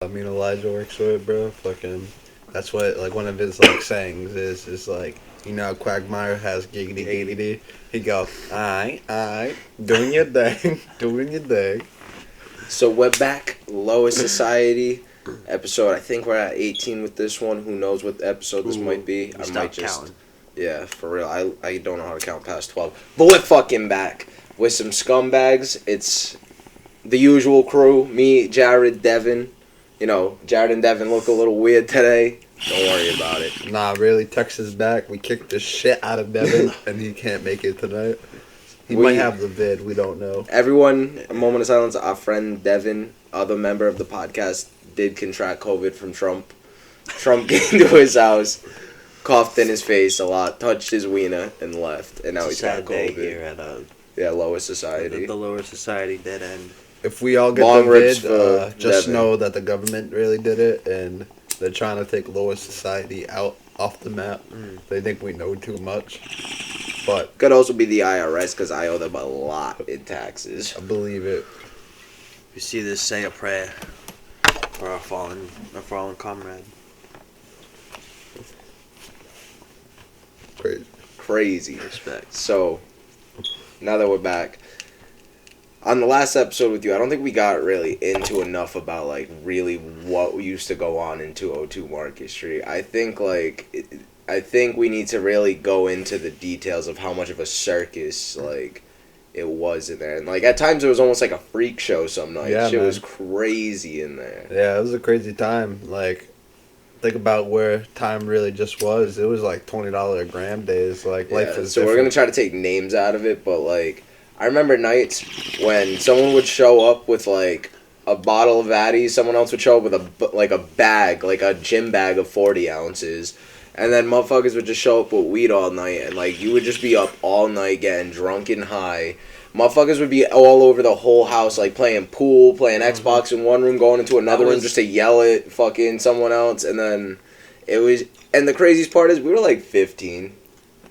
I mean, Elijah works with it, bro. Fucking, that's what like one of his like sayings is like, you know, Quagmire has giggity giggity. He go, alright, doing your thing, doing your thing. So we're back, Lowest Society episode. I think we're at 18 with this one. Who knows what episode this might be? I might just counting. Yeah, for real. I don't know how to count past 12. But we're fucking back with some scumbags. It's the usual crew. Me, Jared, Devin. You know, Jared and Devin look a little weird today. Don't worry about it. Nah, really, Texas back. We kicked the shit out of Devin, and he can't make it tonight. He might have the vid. We don't know. Everyone, a moment of silence. Our friend Devin, other member of the podcast, did contract COVID from Trump. Trump came to his house, coughed in his face a lot, touched his wiener, and left. And now he's got COVID. Here at Lowest Society. the Lower Society dead end. If we all get Long the rips vid, for just Devin. know that the government really did it, and they're trying to take Lower Society off the map. They think we know too much, but Could also be the IRS because I owe them a lot in taxes. I believe it. If you see this, say a prayer for our fallen comrade. Crazy. Respect. So, now that we're back, on the last episode with you, I don't think we got really into enough about, like, really what used to go on in 202 Market Street. I think we need to really go into the details of how much of a circus, like, it was in there. And, like, at times it was almost like a freak show some nights. Yeah, Shit man. was crazy in there. Yeah, it was a crazy time. Like, think about where time really just was. It was like $20 a gram days. Like, life is So different. we're going to try to take names out of it, but, like, I remember nights when someone would show up with, like, a bottle of Addy, someone else would show up with a bag, like a gym bag of 40 ounces, and then motherfuckers would just show up with weed all night, and, like, you would just be up all night getting drunk and high. Motherfuckers would be all over the whole house, like, playing pool, playing Xbox in one room, going into another room just to yell at fucking someone else, and then it was... And the craziest part is we were, like, 15.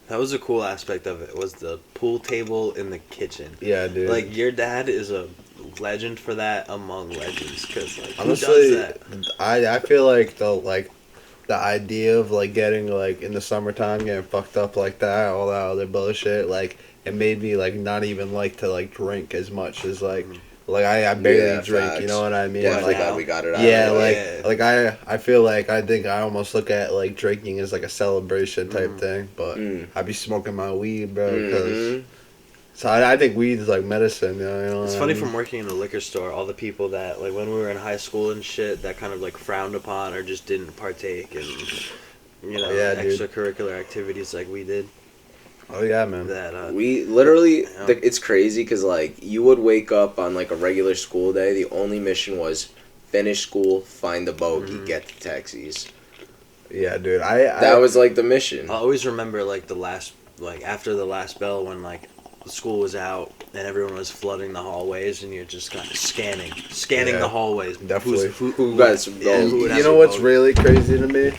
That was a cool aspect of it, was the pool table in the kitchen. Yeah, dude. Like, your dad is a legend for that among legends, because, like, honestly, who does that? I feel like the idea of, like, getting, like, in the summertime, getting fucked up like that, all that other bullshit, like, it made me, like, not even like to, like, drink as much as, like, I barely drink, facts. you know what I mean? Definitely Like, glad we got it out. yeah, of the way. like I feel like I think I almost look at, like, drinking as, like, a celebration type thing, but I be smoking my weed, bro, because... So I think weed is like medicine, you know. It's funny from working in the liquor store, all the people that, like, when we were in high school and shit, that kind of, like, frowned upon or just didn't partake in, you know, extracurricular activities like we did. Oh, yeah, man. That, we literally, it's crazy because, like, you would wake up on, like, a regular school day. The only mission was finish school, find the bogey, get the Texis. Yeah, dude. That was, like, the mission. I always remember, like, after the last bell when, like, the school was out and everyone was flooding the hallways and you're just kind of scanning the hallways. Definitely. Who got some bogey? You know what's really crazy to me?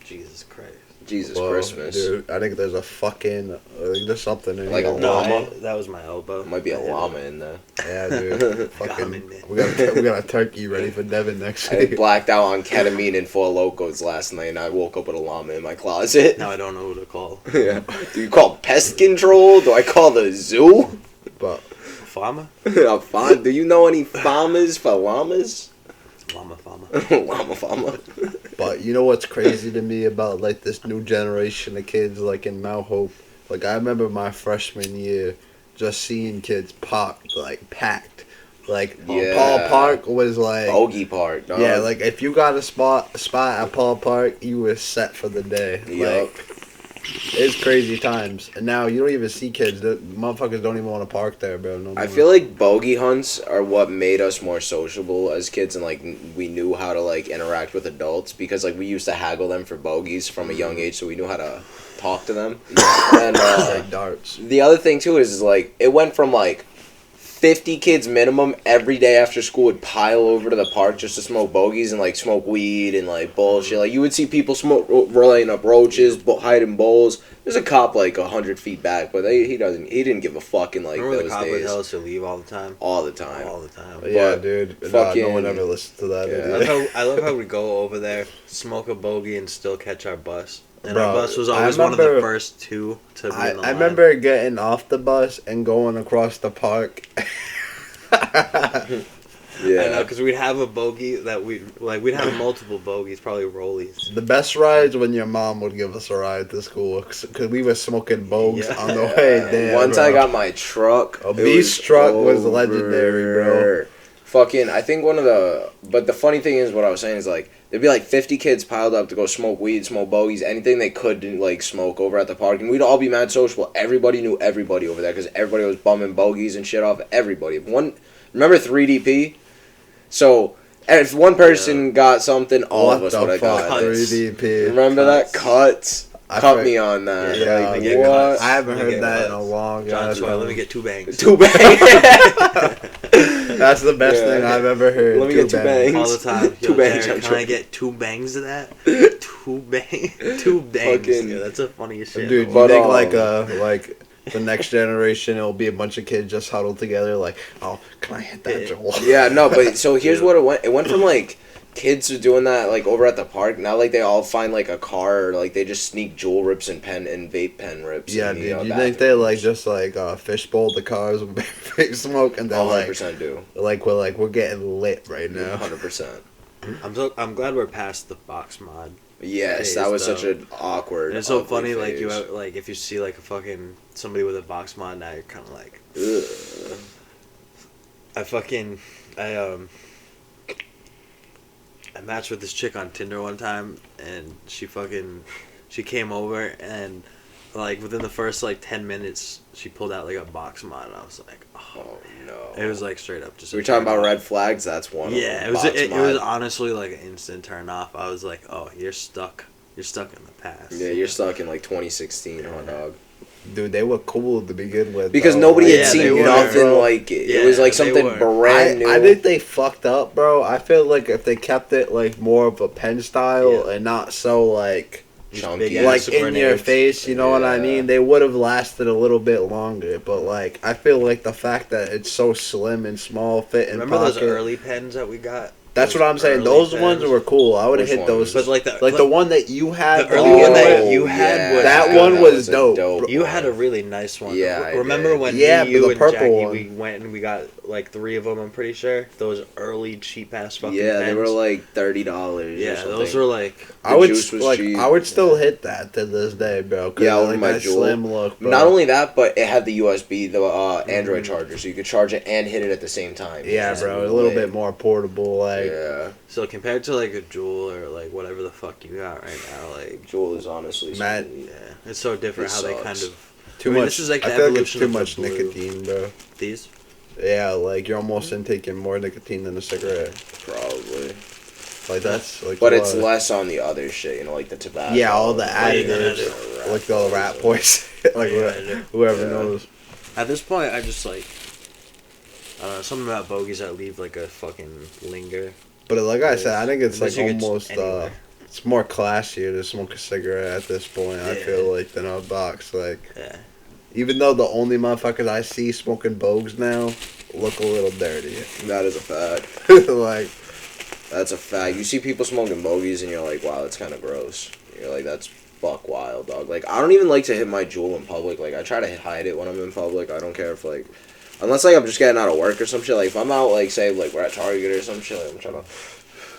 Jesus Christ. Jesus Well, Christmas. dude, I think there's a fucking... there's something in Like here. a llama? That was my elbow. Might be a llama in there. Yeah, dude. Fucking... We got a turkey ready for Devin next I week. blacked out on ketamine and Four Locos last night and I woke up with a llama in my closet. Now I don't know who to call. Yeah. Do you call pest control? Do I call the zoo? But... Fama? Do you know any farmers for llamas? Llama Fama. Llama farmer. But you know what's crazy to me about, like, this new generation of kids, like, in Mount Hope? Like, I remember my freshman year just seeing kids packed. Like, Paul Park was, like... Bogey Park, dog. Yeah, like, if you got a spot at Paul Park, you were set for the day. Yup. Like, it's crazy times. And now you don't even see kids. The motherfuckers don't even want to park there, bro. No I more. feel like bogey hunts are what made us more sociable as kids, and, like, we knew how to, like, interact with adults because, like, we used to haggle them for bogeys from a young age, so we knew how to talk to them. And like darts. the other thing too is like it went from like 50 kids minimum every day after school would pile over to the park just to smoke bogeys and like smoke weed and like bullshit. Like you would see people rolling up roaches, hiding bowls. There's a cop like 100 feet back, but he didn't give a fuck in like Remember those the cop days. would tell us to leave all the time. All the time. Yeah, dude. Fucking, no one ever listened to that. Yeah. I love how we go over there, smoke a bogey, and still catch our bus. And Bro, our bus was always one of the first two to be in the line. I remember getting off the bus and going across the park. Yeah, I know, because we'd have a bogey that we'd have multiple bogeys, probably rollies. The best rides when your mom would give us a ride to school because we were smoking bogues on the way there. Once I got my truck, a beast truck was legendary, bro. Fucking, I think but the funny thing is, what I was saying is like there'd be like 50 kids piled up to go smoke weed, smoke bogeys, anything they could like smoke over at the park, and we'd all be mad sociable. Everybody knew everybody over there because everybody was bumming bogeys and shit off everybody. Remember 3DP? So if one person got something, all of us would have got 3DP. Remember that? Cuts. Cut me on that. Yeah, what? I haven't heard that in a long time. Let me get 2 bangs. 2 bangs. That's the best thing I've ever heard. Let me get 2 bangs. All the time. 2 bangs. Can I get 2 bangs of that? 2 bangs. 2 bangs. Yeah, that's the funniest shit. Dude, you think like the next generation, it'll be a bunch of kids just huddled together like, oh, can I hit that Joel? Yeah, no, but so here's what it went. It went from like kids are doing that like over at the park. Now like they all find like a car, or like they just sneak jewel rips and vape pen rips. Yeah, dude. You think they like just like fishbowl the cars with big smoke and then 100% do. Like we're getting lit right now. 100%. I'm glad we're past the box mod. Yes, that was such an awkward. And it's so funny, phase. Like you have, like if you see like a fucking somebody with a box mod now, you're kind of like, ugh. I matched with this chick on Tinder one time, and she came over, and like within the first like 10 minutes, she pulled out like a box mod, and I was like, oh no. It was like straight up just. We're talking about red flags. That's one. Yeah, it was honestly like an instant turn off. I was like, oh, you're stuck. You're stuck in the past. Yeah, you're stuck in like 2016, hot dog. Dude, they were cool to begin with. Because nobody had seen nothing like it. Yeah, it was like something brand new. I think they fucked up, bro. I feel like if they kept it like more of a pen style and not so like chunky, like in your face, you know what I mean? They would have lasted a little bit longer. But like, I feel like the fact that it's so slim and small, fit in Remember pocket. Those early pens that we got? That's what I'm saying. Those ones were cool. I would have hit those. But like the one that you had. The early one that you had was that one was dope. You had a really nice one. Yeah. Remember when you and Jackie we went and we got like 3 of them? I'm pretty sure those early cheap ass fucking pens. They were like $30. Yeah, those were like. I would still hit that to this day, bro. Yeah, like my slim look. Bro. Not only that, but it had the USB, the Android charger, so you could charge it and hit it at the same time. Yeah, bro, a little bit more portable, like. Yeah. So compared to like a Juul or like whatever the fuck you got right now, like Juul is honestly, yeah, it's so different how they kind of. Too much. This is like I the feel evolution like it's too much nicotine, bro. These. Yeah, like you're almost taking more nicotine than a cigarette. Probably. Like that's like. But it's less on the other shit, you know, like the tobacco. Yeah, all the additives, like the rat poison, like whoever knows. At this point, I just like. I don't know, something about bogeys that leave like a fucking linger. But like I said, I think it's like almost it's more classier to smoke a cigarette at this point. I feel like than a box. Like, even though the only motherfuckers I see smoking bogues now look a little dirty. That is a fact. Like, that's a fact. You see people smoking bogeys and you're like, wow, that's kind of gross. You're like, that's buck wild, dog. Like, I don't even like to hit my Juul in public. Like, I try to hide it when I'm in public. I don't care if like. Unless, like, I'm just getting out of work or some shit. Like, if I'm out, like, say, like, we're at Target or some shit, like, I'm trying to...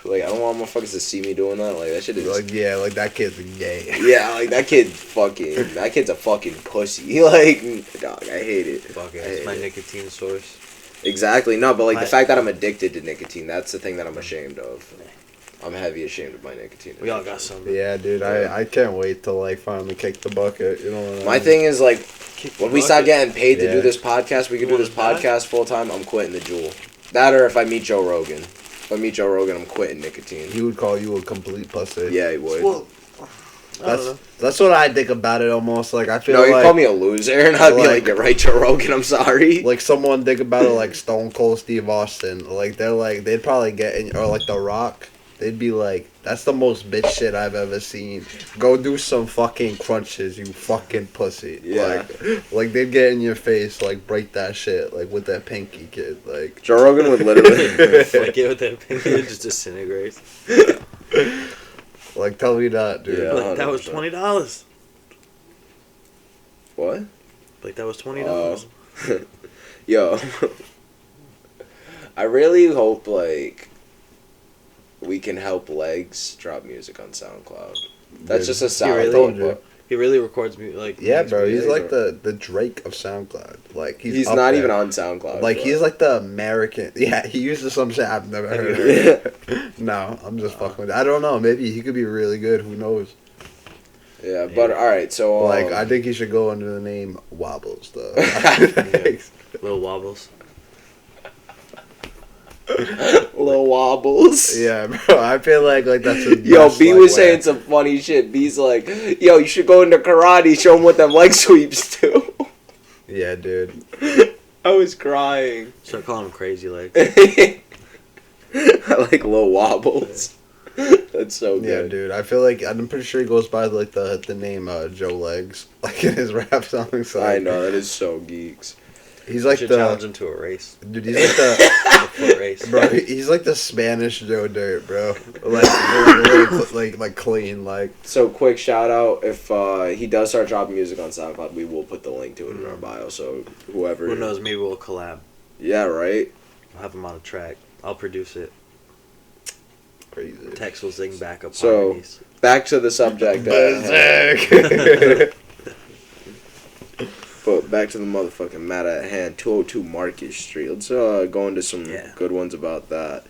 Like, I don't want motherfuckers to see me doing that. Like, that shit is... Like, yeah, like, that kid's gay. Yeah, like, that kid's a fucking pussy. Like, dog, I hate it. Fuck it, it's my nicotine source. Exactly. No, but, like, the fact that I'm addicted to nicotine, that's the thing that I'm ashamed of. I'm heavy ashamed of my nicotine. We all got some. Yeah, dude, I can't wait to, like, finally kick the bucket, you know what I mean? My thing is, like... When we start getting paid to do this podcast, we can do this podcast full time. I'm quitting the Juul. That or if I meet Joe Rogan. If I meet Joe Rogan, I'm quitting nicotine. He would call you a complete pussy. Yeah, he would. Well, I don't know. That's what I think about it almost. Like I feel No, you like call me a loser, and I'd be like, "You're right, Joe Rogan. I'm sorry." like someone think about it like Stone Cold Steve Austin. Like they'd probably get in, or like The Rock. They'd be like, that's the most bitch shit I've ever seen. Go do some fucking crunches, you fucking pussy. Yeah. Like they'd get in your face, like break that shit, like with that pinky kid. Like Joe Rogan would literally. Flick it with that pinky, it just disintegrates. like tell me that, dude. Yeah. Like, that was 100%. $20. What? Like that was $20. Yo, I really hope like we can help Legs drop music on SoundCloud. That's Dude, just a side really? thought, but He really records me like. Yeah, makes bro. music. He's like the Drake of SoundCloud. Like he's up not there. even on SoundCloud. Like but- he's like the American. Yeah, he uses some shit I've never heard of. No, I'm just fucking with it. I don't know. Maybe he could be really good. Who knows? Yeah, but all right. So Like I think he should go under the name Wobbles though. Little wobbles. Lil Wobbles. Yeah, bro. I feel like that's his Yo, best, B like, was way. saying some funny shit. B's like, yo, you should go into karate, show him what them leg sweeps do. Yeah, dude. I was crying. Start calling him Crazy Legs. I like Lil Wobbles. That's so Yeah, good. dude. I feel like I'm pretty sure he goes by like the name Joe Legs, like in his rap songs. Like, I know, that is so geeks. He's I like should challenge the him to a race. dude. He's like the A foot race. bro. He's like the Spanish Joe Dirt, bro. Like clean, like. So quick shout out, if he does start dropping music on SoundCloud, we will put the link to it in our bio, so whoever... Who knows? Maybe we'll collab. Yeah, right? I'll have him on a track. I'll produce it. Crazy. Tex will sing backup So- harmonies. Back to the subject. Berserk. But back to the motherfucking matter at hand, 202 Market Street. Let's go into some good ones about that.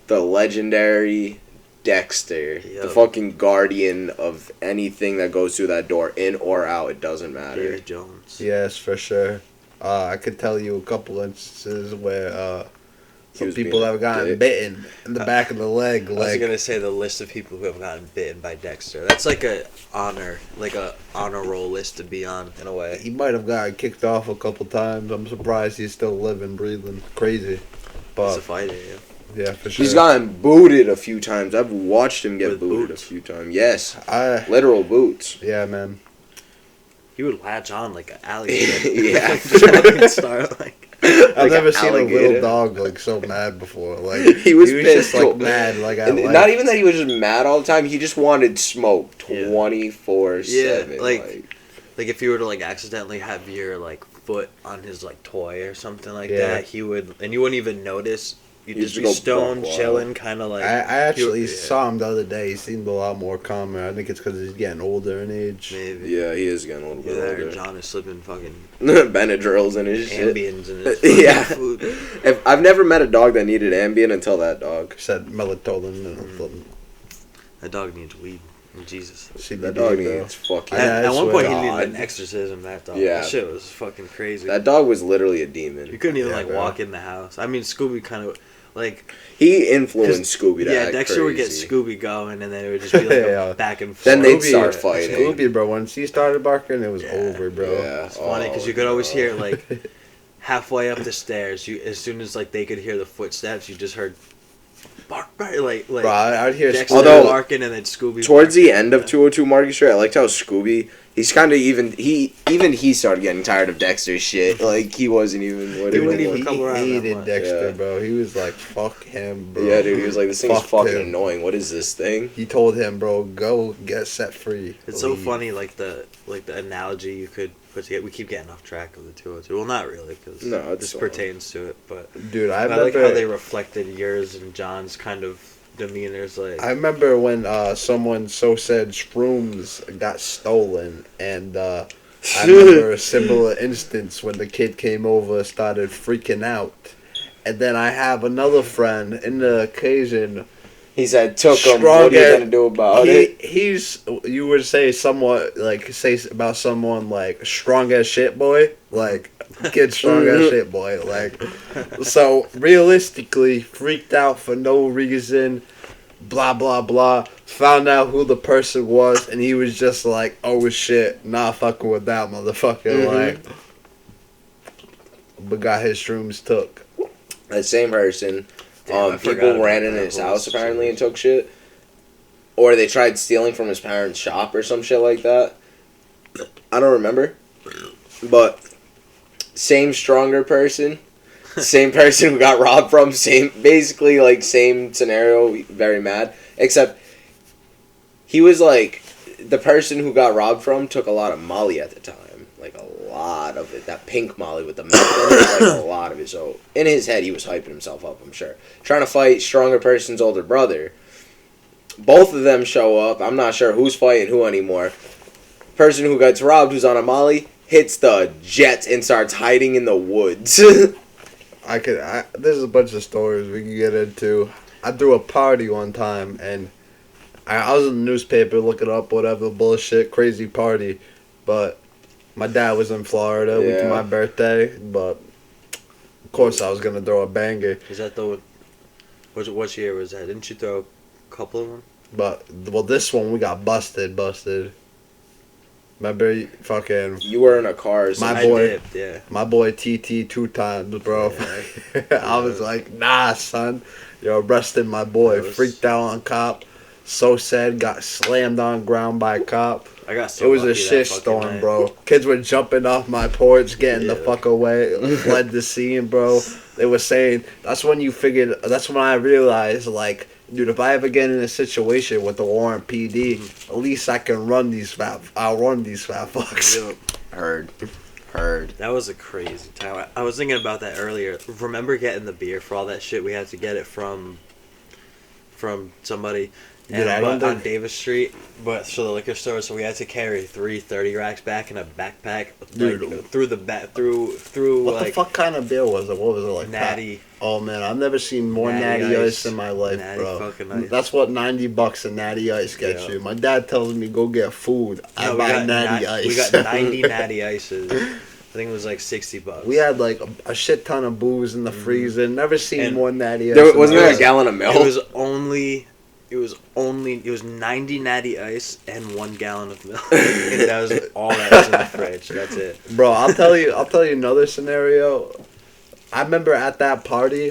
The legendary Dexter, the Yup. fucking guardian of anything that goes through that door, in or out, it doesn't matter. David Jones. Yes, for sure. I could tell you a couple instances where some was people being have gotten dick. bitten in the back of the leg. I was Like, gonna say the list of people who have gotten bitten by Dexter. That's like a honor roll list to be on in a way. he might have gotten kicked off a couple times. I'm surprised he's still living, breathing. Crazy. He's But a fighter. Yeah. yeah, for sure. He's gotten booted a few times. I've watched him get With booted boots? a few times. Yes, I literal boots. yeah, man. He would latch on like an alligator. Yeah. Just fucking start like. I've Like never an seen a alligator. little dog like so mad before. Like He was just pissed. like mad. Like I And like, not even that he was just mad all the time. He just wanted smoke Yeah. 24/7. Yeah, like if you were to like accidentally have your like foot on his like toy or something like Yeah. that, he would, and you wouldn't even notice. You'd He'd just just be go stoned, buck wild. chilling, kind of like. I actually yeah. saw him the other day. He seemed a lot more calmer. I think it's because he's getting older in age. Maybe. Yeah, he is getting a little Yeah, bit that or older. John is slipping fucking Benadryls and his shit. Ambiens in his Yeah. food. I've never met a dog that needed Ambien until that dog. Said melatonin and That dog needs weed. Jesus. CBD, That dog bro. needs fucking. I At one swear point, to he God. needed an exorcism. That dog. Yeah. That shit was fucking crazy. That dog was literally a demon. You couldn't even Yeah, like bro. walk in the house. I mean, Scooby kind of like. He influenced Scooby to Yeah, act Dexter would get crazy. Scooby going, and then it would just be like Yeah. a back and forth. Then they'd Scooby- start fighting. Scooby, bro. Once he started barking, it was Yeah. over, bro. Yeah. It's funny because you could always hear like halfway up the stairs. You as soon as like they could hear the footsteps, you just heard bark, like Bro, I'd hear Dexter Although- barking and then Scooby. Towards the barking. end of 202 Market Street, I liked how Scooby. He's kind of he started getting tired of Dexter's shit. Like he wasn't even. What He it wouldn't was. even come around that hated much. Dexter, Yeah. bro. He was like, "Fuck him, bro." Yeah, dude. He was like, "This thing's Fuck fucking him. annoying. What is this thing?" He told him, "Bro, go get set free." It's so Leave. funny, like the analogy you could put together. We keep getting off track of the 202. Well, not really, because No, it's this fine. pertains to it. But dude. I I like remember. how they reflected yours and John's kind of demeanors. Like I remember when someone said shrooms got stolen, and I remember a similar instance when the kid came over, started freaking out, and then I have another friend in the occasion. He said, "Took him. Strong What are you as- gonna do about it?" He's you would say somewhat like say about someone like strong as shit boy, like kid strong as shit boy, like so realistically freaked out for no reason. blah blah blah. Found out who the person was, and he was just like, "Oh shit, not fucking with that motherfucker." Like, but got his shrooms took. That same person, Damn, I forgot people about ran in that his whole house apparently and situation. took shit, or they tried stealing from his parents' shop or some shit like that. I don't remember, but same stronger person, same person who got robbed from, same basically like same scenario, very mad, except he was like the person who got robbed from took a lot of Molly at the time, like a lot of it, that pink Molly with the meth in it, like a lot of it. So in his head, he was hyping himself up, I'm sure, trying to fight stronger person's older brother. Both of them show up. I'm not sure who's fighting who anymore. Person who gets robbed, who's on a Molly, hits the jets and starts hiding in the woods. There's a bunch of stories we can get into. I threw a party one time, and I was in the newspaper looking up whatever bullshit, crazy party. But my dad was in Florida week of my birthday, but of course I was going to throw a banger. Is that the... What year was that? Didn't you throw a couple of them? But, well, this one we got busted. Remember, fucking... You were in a car. So My boy- I dipped, yeah. My boy TT 2 times, bro. I was like, nah, son. Yo, arrested my boy. Freaked out on cop. So sad. Got slammed on ground by a cop. I got so It was a lucky that shit fucking storm, night. bro. Kids were jumping off my porch, getting the Yeah. fuck away. Fled the scene, bro. They were saying, that's when I realized, like, dude, if I ever get in a situation with the Warren PD, at least I can I'll run these fat fucks. Yup. Heard. That was a crazy time. I was thinking about that earlier. Remember getting the beer for all that shit? We had to get it from somebody. Dude, And I don't on think- Davis Street, but so the liquor store. So we had to carry 3 30 racks back in a backpack, Dude. like, through What like the fuck kind of beer was it? What was it like? Natty. Oh man, I've never seen more Natty Natty Ice. Ice in my life, Natty bro. fucking Ice. That's what $90 a Natty Ice gets Yeah. you. My dad tells me go get food. I No, we buy got Natty ni- Ice. We got 90 Natty Ices. I think it was like $60. We had like a shit ton of booze in the freezer. Never seen And more Natty Ice. There, in wasn't my there a life. gallon of milk? It was 90 Natty Ice and 1 gallon of milk. And that was all that was in the fridge. That's it. Bro, I'll tell you another scenario. I remember at that party,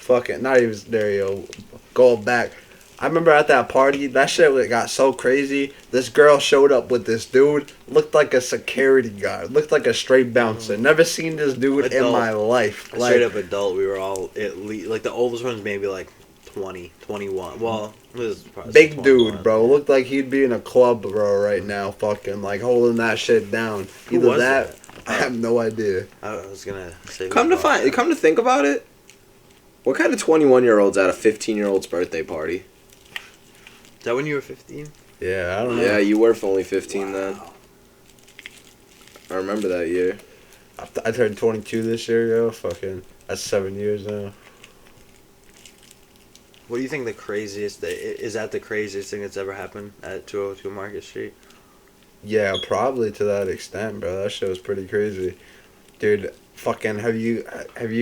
fucking not even scenario, going back. I remember at that party, that shit got so crazy. This girl showed up with this dude, looked like a security guard, looked like a straight bouncer. Never seen this dude in Adult. my life. Straight Like, up adult, we were all at least, like the oldest one's maybe like 20, 21. Well, it was probably big 21. dude, bro. Looked like he'd be in a club, bro, right now, fucking like holding that shit down. Who Either was that, that? I have no idea. I was gonna say. Come to think about it, what kind of 21-year-old's at a 15-year-old's birthday party? Is that when you were 15? Yeah, I don't know. Yeah, you were only 15 then. Wow. I remember that year. I turned 22 this year, yo. Fucking, that's 7 years now. What do you think the craziest? Is that the craziest thing that's ever happened at 202 Market Street? Yeah, probably to that extent, bro. That shit was pretty crazy, dude. Fucking, have you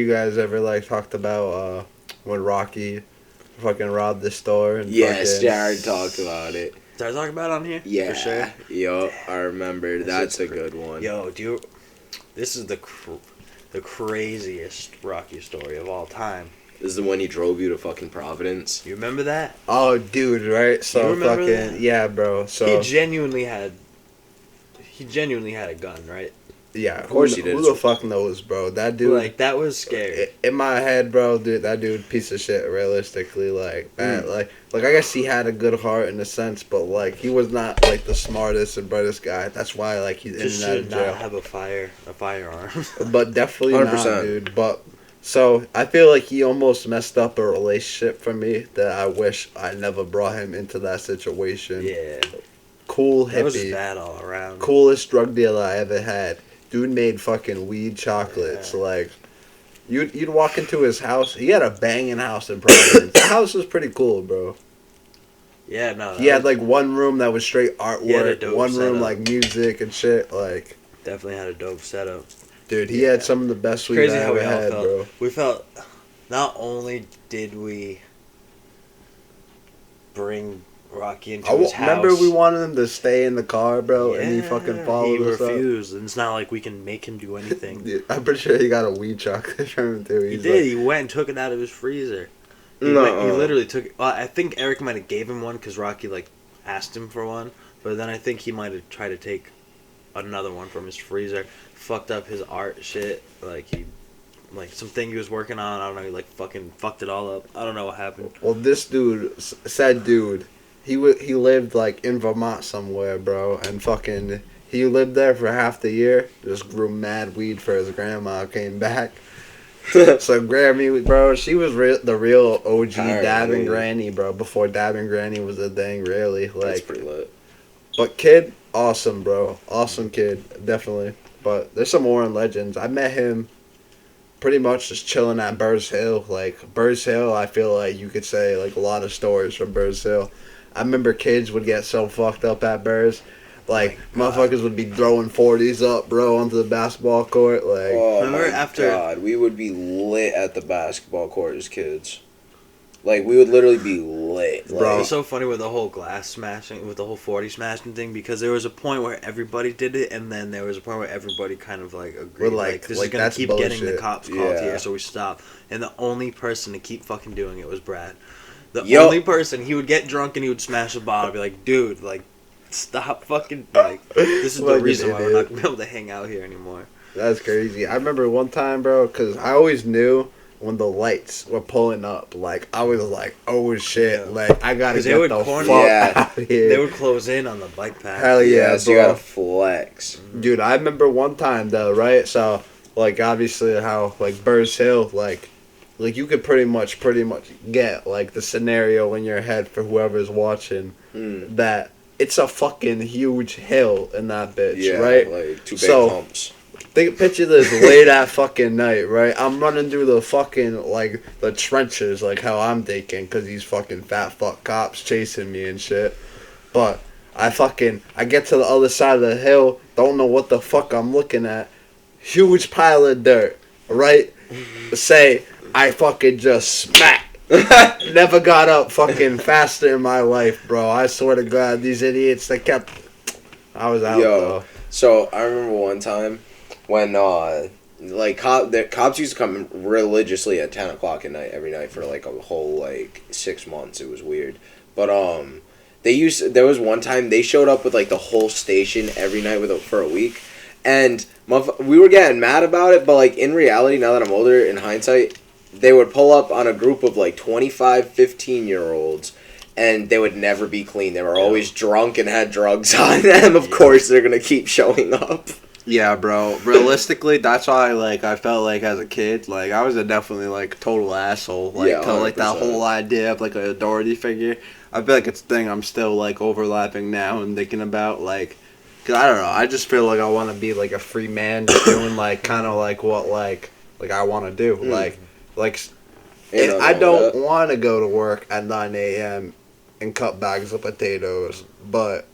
guys ever like talked about when Rocky fucking robbed the store? And Yes, fucking, Jared talked about it. Did I talk about it on here? Yeah, For sure. Yo, I remember. That's a shit's good one. Yo, this is the craziest Rocky story of all time. This is the one he drove you to fucking Providence. You remember that? Oh, dude, right? So You remember fucking that? yeah, bro. So He genuinely had a gun, right? yeah, Of course he did. Who the fuck knows, bro? That dude. Like that was scary. In my head, bro, dude, that dude, piece of shit. Realistically, like, bad, like I guess he had a good heart in a sense, but like, he was not like the smartest and brightest guy. That's why, like, he's Just in and out should of not jail. have a firearm. But definitely not, 100%. dude. But so I feel like he almost messed up a relationship for me that I wish I never brought him into that situation. Yeah, Cool that was hippie, bad all around. coolest drug dealer I ever had. Dude made fucking weed chocolates. Yeah. Like, you'd walk into his house. He had a banging house in Providence. The house was pretty cool, bro. Yeah, no. He had like one room that was straight He had a artwork, dope one room setup. like music and shit. Like, definitely had a dope setup. dude, he Yeah. had some of the best weed Crazy I how ever we all had, felt. bro. We felt not only did we bring Rocky into his house. Remember we wanted him to stay in the car, bro, and he fucking followed us up. He refused, and it's not like we can make him do anything. Dude, I'm pretty sure he got a weed chocolate from him too. He did. He went and took it out of his freezer. He literally took it. Well, I think Eric might have gave him one because Rocky like asked him for one, but then I think he might have tried to take another one from his freezer. Fucked up his art shit. Like something he was working on. I don't know. He like fucking fucked it all up. I don't know what happened. Well, this dude, said dude, he lived like in Vermont somewhere, bro, and fucking he lived there for half the year. Just grew mad weed for his grandma. Came back. So Grammy, bro, she was the real OG dabbing granny, bro. Before dabbing granny was a thing, really. Like, that's pretty lit. But kid, awesome, bro. Awesome kid, definitely. But there's some more legends. I met him pretty much just chilling at Burrs Hill. Like, Burrs Hill, I feel like you could say, like, a lot of stories from Burrs Hill. I remember kids would get so fucked up at Burrs. Like, motherfuckers would be throwing 40s up, bro, onto the basketball court. Like, remember God, we would be lit at the basketball court as kids. Like, we would literally be lit. Bro, it was so funny with the whole glass smashing, with the whole 40 smashing thing, because there was a point where everybody did it, and then there was a point where everybody kind of, like, agreed, like this is going to keep getting the cops called here, so we stopped. And the only person to keep fucking doing it was Brad. The only person, he would get drunk and he would smash a bottle, be like, dude, like, stop fucking, like, this is the reason why we're not going to be able to hang out here anymore. That's crazy. I remember one time, bro, because I always knew when the lights were pulling up, like, I was like, oh shit, like, I gotta get the fuck out of here. They would close in on the bike path. Hell yeah, so you gotta flex. Dude, I remember one time, though, right? So, like, obviously how, like, Burrs Hill, like, you could pretty much get, like, the scenario in your head for whoever's watching that it's a fucking huge hill in that bitch, right? Like, two big humps. Picture this late at fucking night, right? I'm running through the fucking, like, the trenches, like how I'm thinking, because these fucking fat fuck cops chasing me and shit. But I get to the other side of the hill, don't know what the fuck I'm looking at. Huge pile of dirt, right? Say, I fucking just smack. Never got up fucking faster in my life, bro. I swear to God, these idiots, they kept... I was out, though. So, I remember one time when, like, the cops used to come religiously at 10 o'clock at night, every night for, like, a whole, like, 6 months. It was weird. But, there was one time they showed up with, like, the whole station every night for a week. And we were getting mad about it, but, like, in reality, now that I'm older, in hindsight, they would pull up on a group of, like, 25, 15-year-olds, and they would never be clean. They were always drunk and had drugs on them. Of course, they're going to keep showing up. Yeah, bro. Realistically, that's why, like, I felt like as a kid, like, I was definitely, like, total asshole. Like, to, like, that whole idea of, like, an authority figure. I feel like it's a thing I'm still, like, overlapping now and thinking about, like, because I don't know. I just feel like I want to be, like, a free man doing, like, kind of, like, what, like I want to do. Like, I don't want to go to work at 9 a.m. and cut bags of potatoes, but...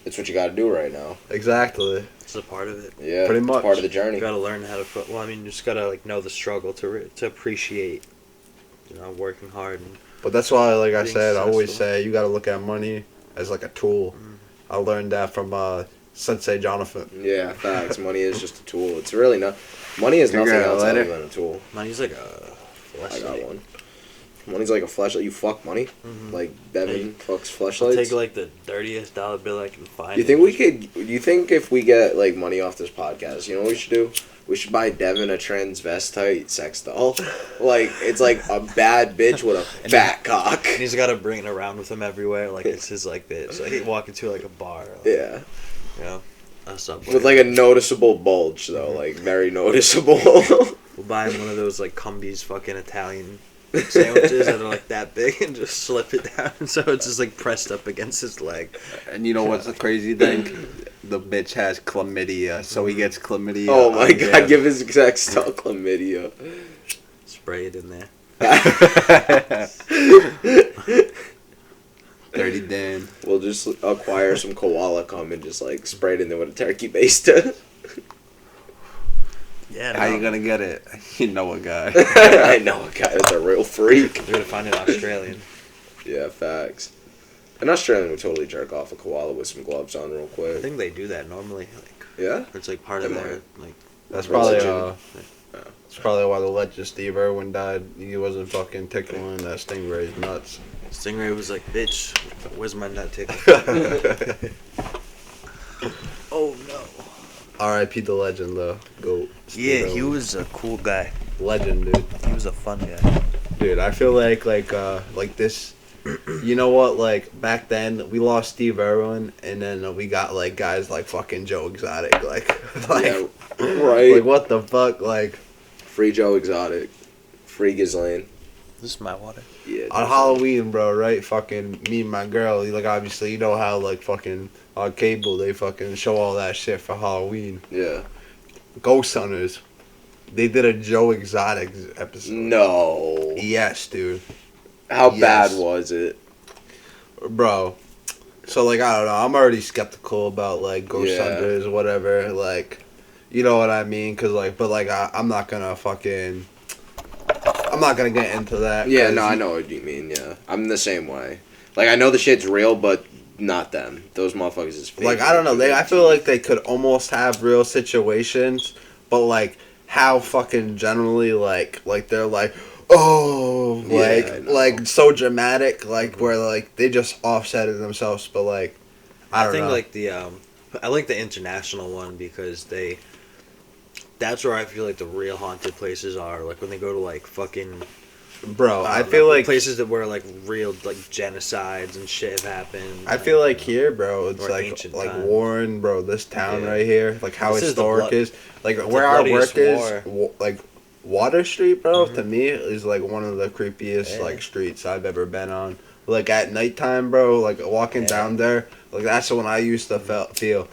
It's what you got to do right now. Exactly. It's a part of it. Yeah, pretty much. It's part of the journey. You gotta learn how to. Well, I mean, you just gotta like know the struggle to appreciate, working hard. But that's why, like I said, successful. I always say you gotta look at money as like a tool. I learned that from Sensei Jonathan. Yeah, facts. Money is just a tool. It's really not. Money is nothing else other than a tool. Money's like a flashlight. I got one. Money's like a flashlight. You fuck money. Like Devin fucks flashlights. I'll take like the dirtiest dollar bill I can find. You think if we get like money off this podcast, you know what we should do? We should buy Devin a transvestite sex doll. Like, it's like a bad bitch with a fat cock. And he's got to bring it around with him everywhere. Like, it's his, like, this. Like, he'd walk into, like, a bar. Like, yeah. A subway. With, like, a noticeable bulge, though. Like, very noticeable. We'll buy him one of those, like, Cumbies fucking Italian sandwiches that are, like, that big and just slip it down so it's just, like, pressed up against his leg. And you know what's the crazy thing? The bitch has chlamydia, so he gets chlamydia. Oh my god, give his sex doll chlamydia. Spray it in there. Dirty Dan. We'll just acquire some koala cum and just like spray it in there with a turkey baste. Yeah. How you gonna get it? You know a guy. I know a guy that's a real freak. You're gonna find an Australian. Yeah, facts. An Australian would totally jerk off a koala with some gloves on real I quick. think they do that normally. Like, Yeah? it's like part of They their like. That's probably Religion. that's probably why the legend Steve Irwin died. He wasn't fucking tickling that stingray's nuts. Stingray was like, "Bitch, where's my nut tickle?" Oh no. R.I.P. the legend though. Go. Yeah, he was a cool guy. legend, dude. He was a fun guy. Dude, I feel like this. You know what? Like back then, we lost Steve Irwin, and then we got like guys like fucking Joe Exotic, Yeah, right. like what the fuck, like Free Joe Exotic. Free Ghislaine. This is my water. Yeah. on Halloween, bro, right? Fucking me and my girl, like obviously you know how like fucking on cable they fucking show all that shit for Halloween. Yeah. Ghost Hunters, they did a Joe Exotic episode. No. Yes, dude. How Yes. bad was it? Bro, so like I don't know, I'm already skeptical about like Ghost Yeah. Hunters or whatever, like you know what I mean, cause like but like I'm not gonna get into that. Yeah, 'cause no, I know what you mean, yeah. I'm the same way. Like, I know the shit's real, but not them. Those motherfuckers is fake. like I don't know, I feel like they could almost have real situations, but like how fucking generally like they're like oh Yeah, I know. like so dramatic, like where like they just offsetted themselves, but like I don't think know. like the I like the international one because that's where I feel like the real haunted places are. Like when they go to like fucking Bro, I don't feel know, like places that where like real like genocides and shit have happened. I feel like here, bro, it's Or like ancient like times. Warren, bro. This town Yeah. right here, like how This is the historic blood- is, like the where our bloodiest work is, war. like Water Street, bro. Mhm. To me, is like one of the creepiest Yeah. like streets I've ever been on. Like at nighttime, bro. Like walking Yeah. down there, like that's when I used to feel.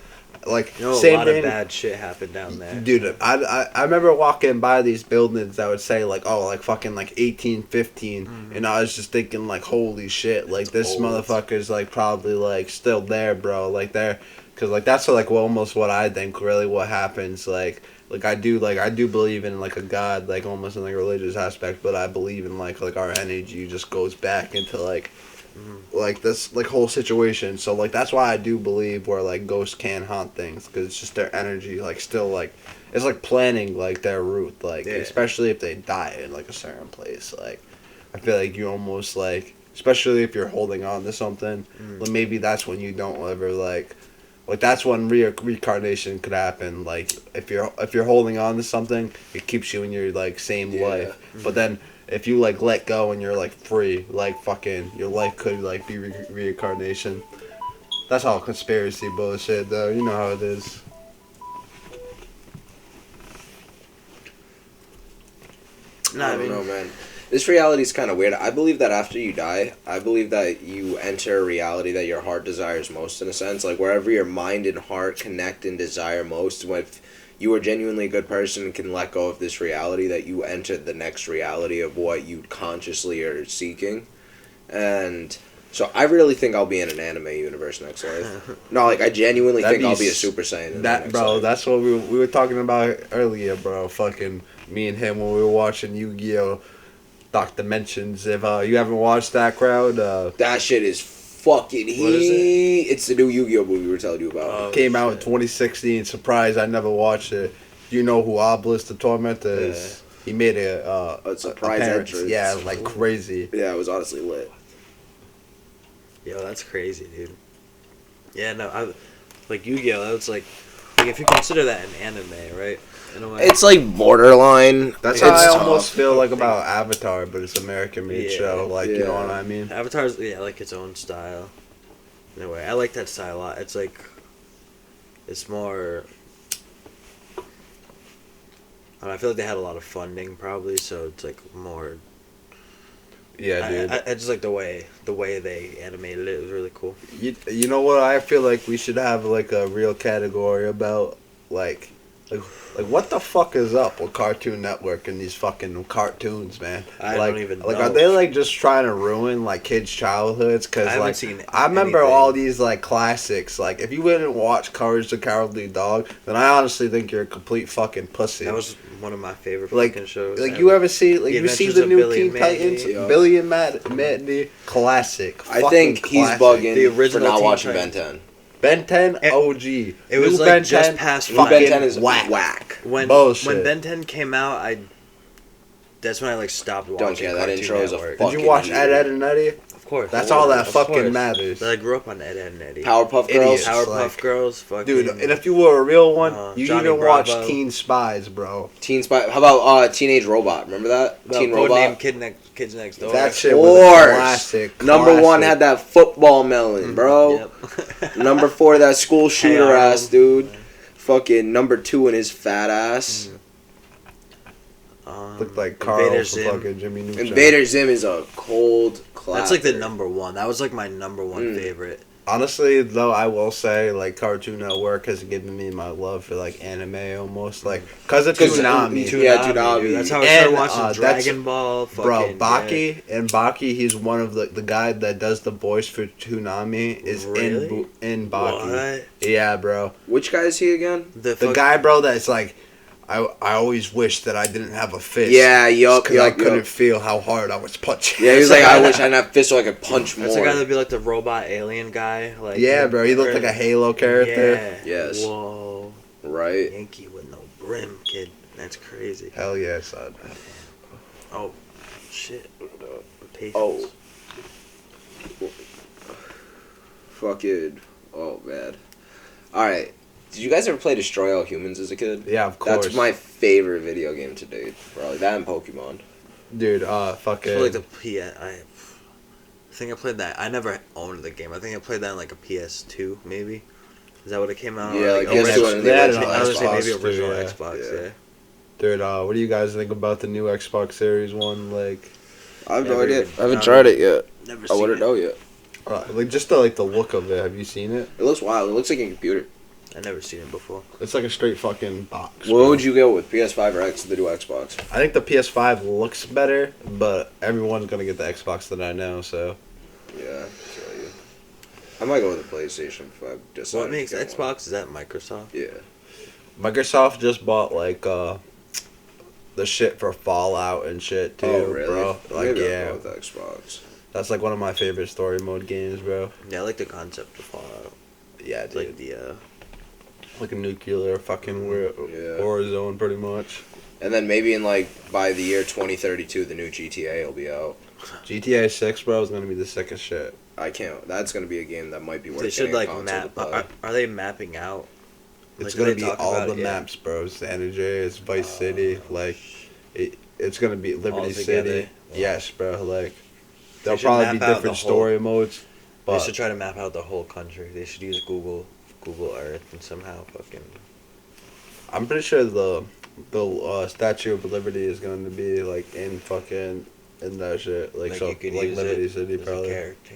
Like you know, a same lot thing, of bad shit happened down there. dude. I remember walking by these buildings that would say like oh like fucking like 1815, and I was just thinking like holy shit, like this old. motherfucker's like probably like still there, bro, like there, cause like that's like almost what I think really what happens, like I do believe in like a god, like almost in like a religious aspect, but I believe in like our energy just goes back into like this like whole situation, so like that's why I do believe where like ghosts can haunt things because it's just their energy like still like it's like planning like their route, like Yeah. especially if they die in like a certain place, like I feel like you almost like especially if you're holding on to something, like maybe that's when you don't ever like that's when reincarnation could happen, like if you're holding on to something it keeps you in your like same Yeah. life, but then if you like let go and you're like free, like fucking your life could like be reincarnation. That's all conspiracy bullshit though, you know how it is. Nah, I don't know, man. This reality is kind of weird. I believe that after you die, I believe that you enter a reality that your heart desires most, in a sense. Like, wherever your mind and heart connect and desire most, if you are genuinely a good person and can let go of this reality, that you enter the next reality of what you consciously are seeking. And so I really think I'll be in an anime universe next life. No, like, I genuinely That'd think I'll be be a Super Saiyan in the That next bro, life. that's what we were talking about earlier, bro. Fucking me and him when we were watching Yu-Gi-Oh! Dark Dimensions. If you haven't watched that, crowd, That shit is fucking What is it? heat. It's the new Yu-Gi-Oh movie we were telling you about. Oh, came out in shit. 2016. Surprise, I never watched it. Do you know who Obelisk the Tormentor is? He made a surprise appearance. entrance. Yeah, like crazy. Yeah, it was honestly lit. Yo, that's crazy, dude. Yeah, no, like Yu-Gi-Oh. That's like if you consider that an anime, right? In a way. It's like borderline. That's It's how I tough. almost feel like about Avatar, but it's American made Yeah. show. Like you know Yeah. what I mean? Avatar's like its own style. In a way, I like that style a lot. It's like, it's more. I feel like they had a lot of funding probably, so it's like more. Yeah, dude. I just like the way they animated it. It was really cool. You know what? I feel like we should have like a real category about like what the fuck is up with Cartoon Network and these fucking cartoons, man? I like, don't even like know. are they like just trying to ruin like kids' childhoods? Cause I haven't like seen I remember anything. all these like classics. Like if you wouldn't watch Courage the Cowardly Dog, then I honestly think you're a complete fucking pussy. That was one of my favorite Like, fucking shows. like ever. you ever see, like The you see Adventures the of new Billy Teen and Mandy. Titans, Yeah. Billy and Mandy, classic. I Fucking think he's classic. bugging The for original not Teen watching Titans. Ben 10. Ben 10 It- OG. It was New like Ben just 10, past New Ben fucking 10 is whack. whack. when Bullshit. when Ben 10 came out, that's when I like stopped watching. Don't care, that Cartoon intro is a Network. fuck- Did you watch fucking Ed, and Eddie? Of course, That's all that of fucking course. matters. But I grew up on Ed, and Eddie. Powerpuff Idiots. Girls. Powerpuff like- Girls, fucking Dude, and if you were a real one, you Johnny even Bravo. watched Teen Spies, bro. Teen Spy. How about Teenage Robot? Remember that? Teen Robot. Kids Next Door. That shit Of was a course. classic. Number one classic. had that football melon, bro. Yep. Number 4, that school shooter Arnold. ass dude. Fucking number 2 in his fat ass. Looked like Carl Invader from Zim. fucking Jimmy Neutron. Invader Zim is a cold classic. That's like the number one. That was like my number one favorite. Honestly, though, I will say, like, Cartoon Network has given me my love for, like, anime almost. Like, because of 'Cause, Toonami. Yeah, Toonami. Dude. That's how I And, started watching that's- Dragon Ball. Bro, Fucking, Baki, and Baki, he's one of the guy that does the voice for Toonami is Really? in Baki. What? Yeah, bro. Which guy is he again? The guy, bro, that's like, I always wish that I didn't have a fist. Yeah, yup, Because I yup, couldn't yup. feel how hard I was punching. Yeah, he was like, I wish I didn't have fists so I could punch more. That's the guy that'd be like the robot alien guy. Like Yeah, bro, he looked like a Halo character. Yeah. Yes. Whoa. Right. Yankee with no brim, kid. That's crazy. Hell yeah, son. Oh, shit. Patience. Oh. Fucking. Oh, man. Alright. Did you guys ever play Destroy All Humans as a kid? Yeah, of course. That's my favorite video game to date. Probably that and Pokemon. Dude, I fucking. feel like the I think I played that. I never owned the game. I think I played that in like a PS2, maybe. Is that what it came out? Yeah, like like original- PS2 and they had the it on I was gonna say Xbox maybe original too, yeah. Xbox. Yeah. Yeah. Dude, what do you guys think about the new Xbox Series One? Like, I have no Never idea. even- I haven't no. tried it yet. Never I seen wouldn't it. know yet. like just the look of it. Have you seen it? It looks wild. It looks like a computer. I never seen it before. It's like a straight fucking box. What bro. would you go with, PS5 or the new Xbox? I think the PS5 looks better, but everyone's gonna get the Xbox that I know. So Yeah, I feel you. I might go with the PlayStation if I decide. What makes to get one. Xbox? Is that Microsoft? Yeah. Microsoft just bought like the shit for Fallout and shit too, Oh, really? bro. Like Maybe I'll yeah, go with Xbox. that's like one of my favorite story mode games, bro. Yeah, I like the concept of Fallout. Yeah, dude. Like the Like a nuclear fucking Yeah. war zone, pretty much. And then maybe in by the year 2032, the new GTA will be out. GTA 6, bro, is gonna be the sickest shit. I can't. That's gonna be a game that might be worth. they should getting a like console map. to play. Are they mapping out? It's Like, gonna they be talk all about the it, yeah. maps, bro. San Andreas, Vice City, like it's gonna be Liberty together. City. Yes, bro. Like there'll should probably be map out different the whole- story modes, They but should try to map out the whole country. They should use Google Earth and somehow fucking. I'm pretty sure the Statue of Liberty is going to be like in that shit. Like so, you could like use Liberty it City as a probably. character.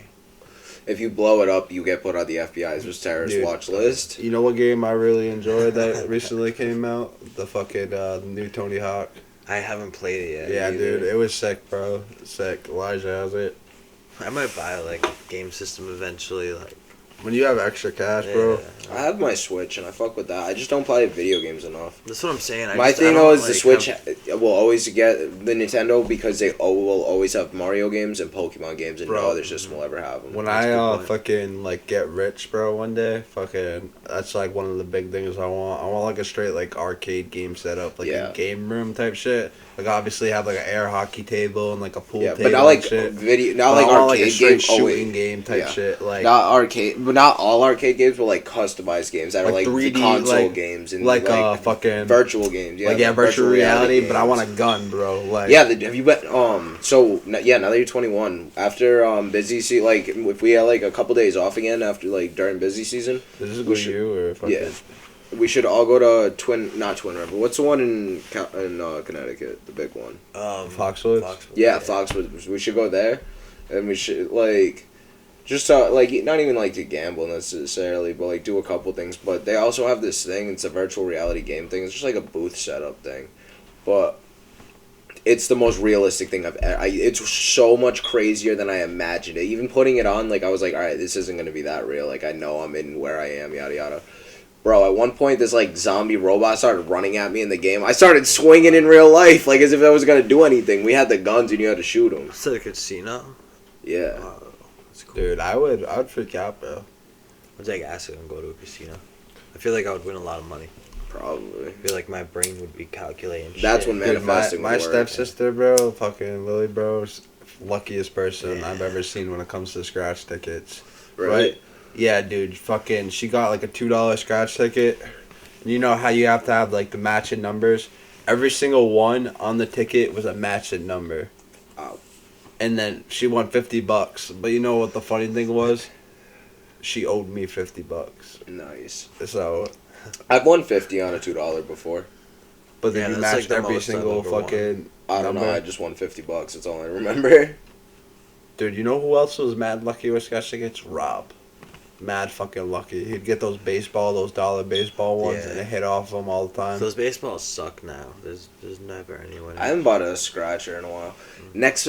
If you blow it up, you get put on the FBI's terrorist Dude. watch list. You know what game I really enjoyed that recently came out? The fucking the new Tony Hawk. I haven't played it yet. Yeah, either. dude, it was sick, bro. Sick. Elijah has it. I might buy like a game system eventually. Like, When you have extra cash, bro. yeah. I have my Switch and I fuck with that. I just don't play video games enough. That's what I'm saying. My I thing don't, though is like, the Switch have- will always get the Nintendo because they will always have Mario games and Pokemon games, and Bro. no other system will ever have them. When That's a I good point. fucking like get rich, bro, one day, fucking that's like one of the big things I want. I want like a straight like arcade game setup, like Yeah. a game room type shit. Like obviously have like an air hockey table and like a pool yeah, table. but not like and shit. video, not But like I want, like a arcade straight games. shooting game type Yeah. shit. Like Not arcade, but not all arcade games, but like customized games that are Like like 3D, console like- games and like fucking virtual games. Yeah, like yeah, virtual reality. But I games. want a gun, bro. Like Yeah, have you bet? So yeah, now that you're 21, after busy season, like if we had like a couple days off again after like during busy season, Is this we with should- you or fucking? yeah, we should all go to not Twin River. What's the one in Connecticut? The big one. Foxwoods? Yeah, Foxwoods. We should go there, and we should like just to, like not even like to gamble necessarily, but like do a couple things. But they also have this thing. It's a virtual reality game thing. It's just like a booth setup thing, but it's the most realistic thing it's so much crazier than I imagined it. Even putting it on, like I was like, all right, this isn't gonna be that real. Like I know I'm in where I am, yada yada. Bro, at one point, this, like, zombie robot started running at me in the game. I started swinging in real life, like, as if I was gonna do anything. We had the guns and you had to shoot them. It's like a casino. Yeah. Wow, that's cool. Dude, I would freak out, bro. I'd take acid and go to a casino. I feel like I would win a lot of money. Probably. I feel like my brain would be calculating. That's shit. when Dude, manifesting my would work. stepsister, bro, fucking Lily, bro, is luckiest person Yeah. I've ever seen when it comes to scratch tickets. Right? Yeah, dude, fucking, she got like a $2 scratch ticket. You know how you have to have like the matching numbers? Every single one on the ticket was a matching number. Wow. And then she won $50. But you know what the funny thing was? She owed me $50. Nice. So, I've won 50 on a $2 before. but then Yeah, you that's like matched the every most I've single ever won. I fucking don't know. number. I just won $50. That's all I remember. Dude, you know who else was mad lucky with scratch tickets? Rob. Mad fucking lucky. He'd get those dollar baseball ones, Yeah. and hit off them all the time. Those baseballs suck now. There's never anyone. I haven't bought a scratcher in a while. Next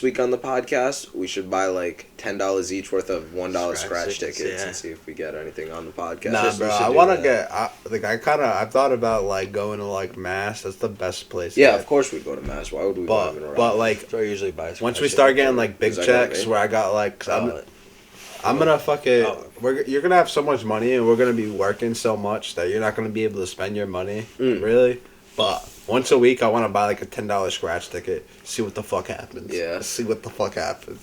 week on the podcast, we should buy like $10 each worth of $1 Scratch scratch tickets, tickets yeah. and see if we get anything on the podcast. Nah, Just- bro. we should I do want to that. I've thought about like going to like Mass. That's the best place. to Yeah, get. of course we go to Mass. Why would we go even around? But like That's where I usually buy. once scratch we start tickets. getting like big Is that what I checks, mean? where I got like, 'cause Oh, I'm gonna fucking. Oh. You're gonna have so much money, and we're gonna be working so much that you're not gonna be able to spend your money. Mm. Really. But once a week, I want to buy like a $10 scratch ticket. See what the fuck happens. Yeah. See what the fuck happens.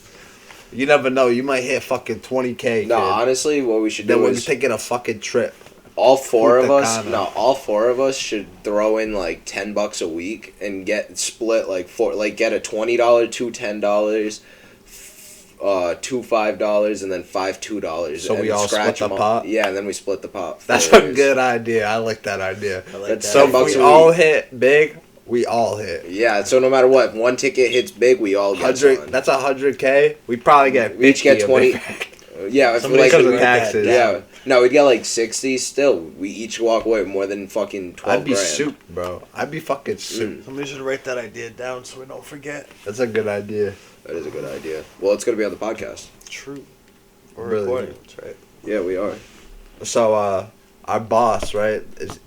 You never know. You might hit fucking 20K. no, kid. honestly, what we should Then do we're is taking a fucking trip. all four of Punta us. Cana. No, all four of us should throw in like $10 a week and get split like get a $20, two $10, two $5, and then five $2. So and we all scratch split the them all. pot? Yeah, and then we split the pot. That's four a ways. good idea. I like that idea. I like That's that. So if $10 we a all week. hit big, we all hit. Yeah, so no matter what, if one ticket hits big, we all get 100. one. That's 100K. We probably get. We each get 50 of 20. it. Yeah, if Somebody like because of write that taxes. down. yeah, no, we'd get like 60. Still, we each walk away with more than fucking 12 I'd be grand. soup, bro. I'd be fucking soup. Somebody should write that idea down so we don't forget. That's a good idea. That is a good idea. Well, it's gonna be on the podcast. True. We're Really recording. That's right. Yeah, we are. So, our boss, right, is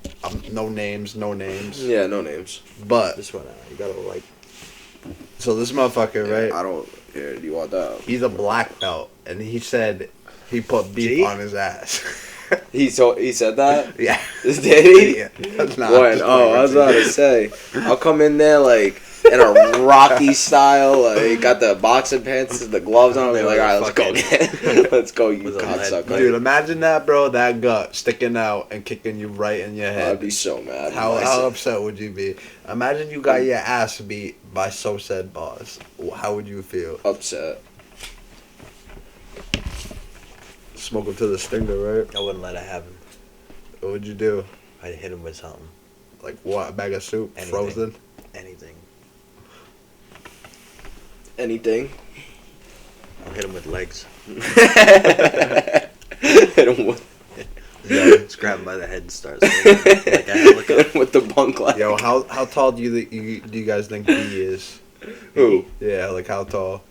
no names, Yeah, no names. but This one, you gotta like. so this motherfucker, Yeah, right, I don't. Here, do you want that? he's a black belt, and he said he put beef G? on his ass. He said that. Yeah. Did he? Yeah. Nah, When? just Oh, I was playing about with to say. I'll come in there like in a Rocky style. Like, got the boxing pants, the gloves on. I'll be like, all right, let's go. Let's go, you With a lead cocksucker. you. Dude, imagine that, bro. That gut sticking out and kicking you right in your I'd head. be so mad. How upset would you be? Imagine you got your ass beat by so said boss. How would you feel? upset. Smoking to the stinger, right? I wouldn't let it happen. What would you do? I'd hit him with something. Like what? A bag of soup? Anything. Frozen? Anything. Anything. I'll hit him with legs. Hit him with, Just grab him by the head and start. swinging. Like I look hit up. him with the bunk leg. Yo, how tall do you guys think B is? Who? Yeah, like how tall?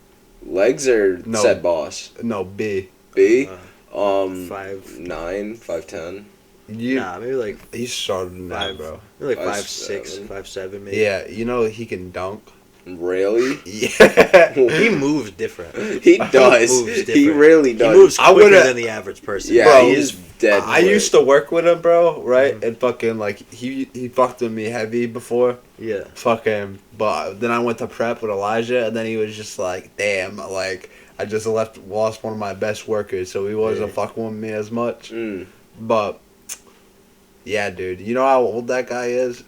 Legs or No. said boss? No, B. B? Uh, 9, 5'10". You, Nah, maybe like he's shorter than that, five, bro. maybe like 5'7". 5'6", 5'7", maybe. Yeah, you know he can dunk. Really? Yeah. He moves different. He does. Moves He different. really He does. moves I quicker would've- than the average person. Yeah, Bro, he is dead. I quick. used to work with him, bro, right? And fucking like he fucked with me heavy before. Yeah. Fuck him. But then I went to prep with Elijah, and then he was just like, damn, like I just lost one of my best workers, so he wasn't Yeah. fucking with me as much. Mm, But yeah, dude, you know how old that guy is?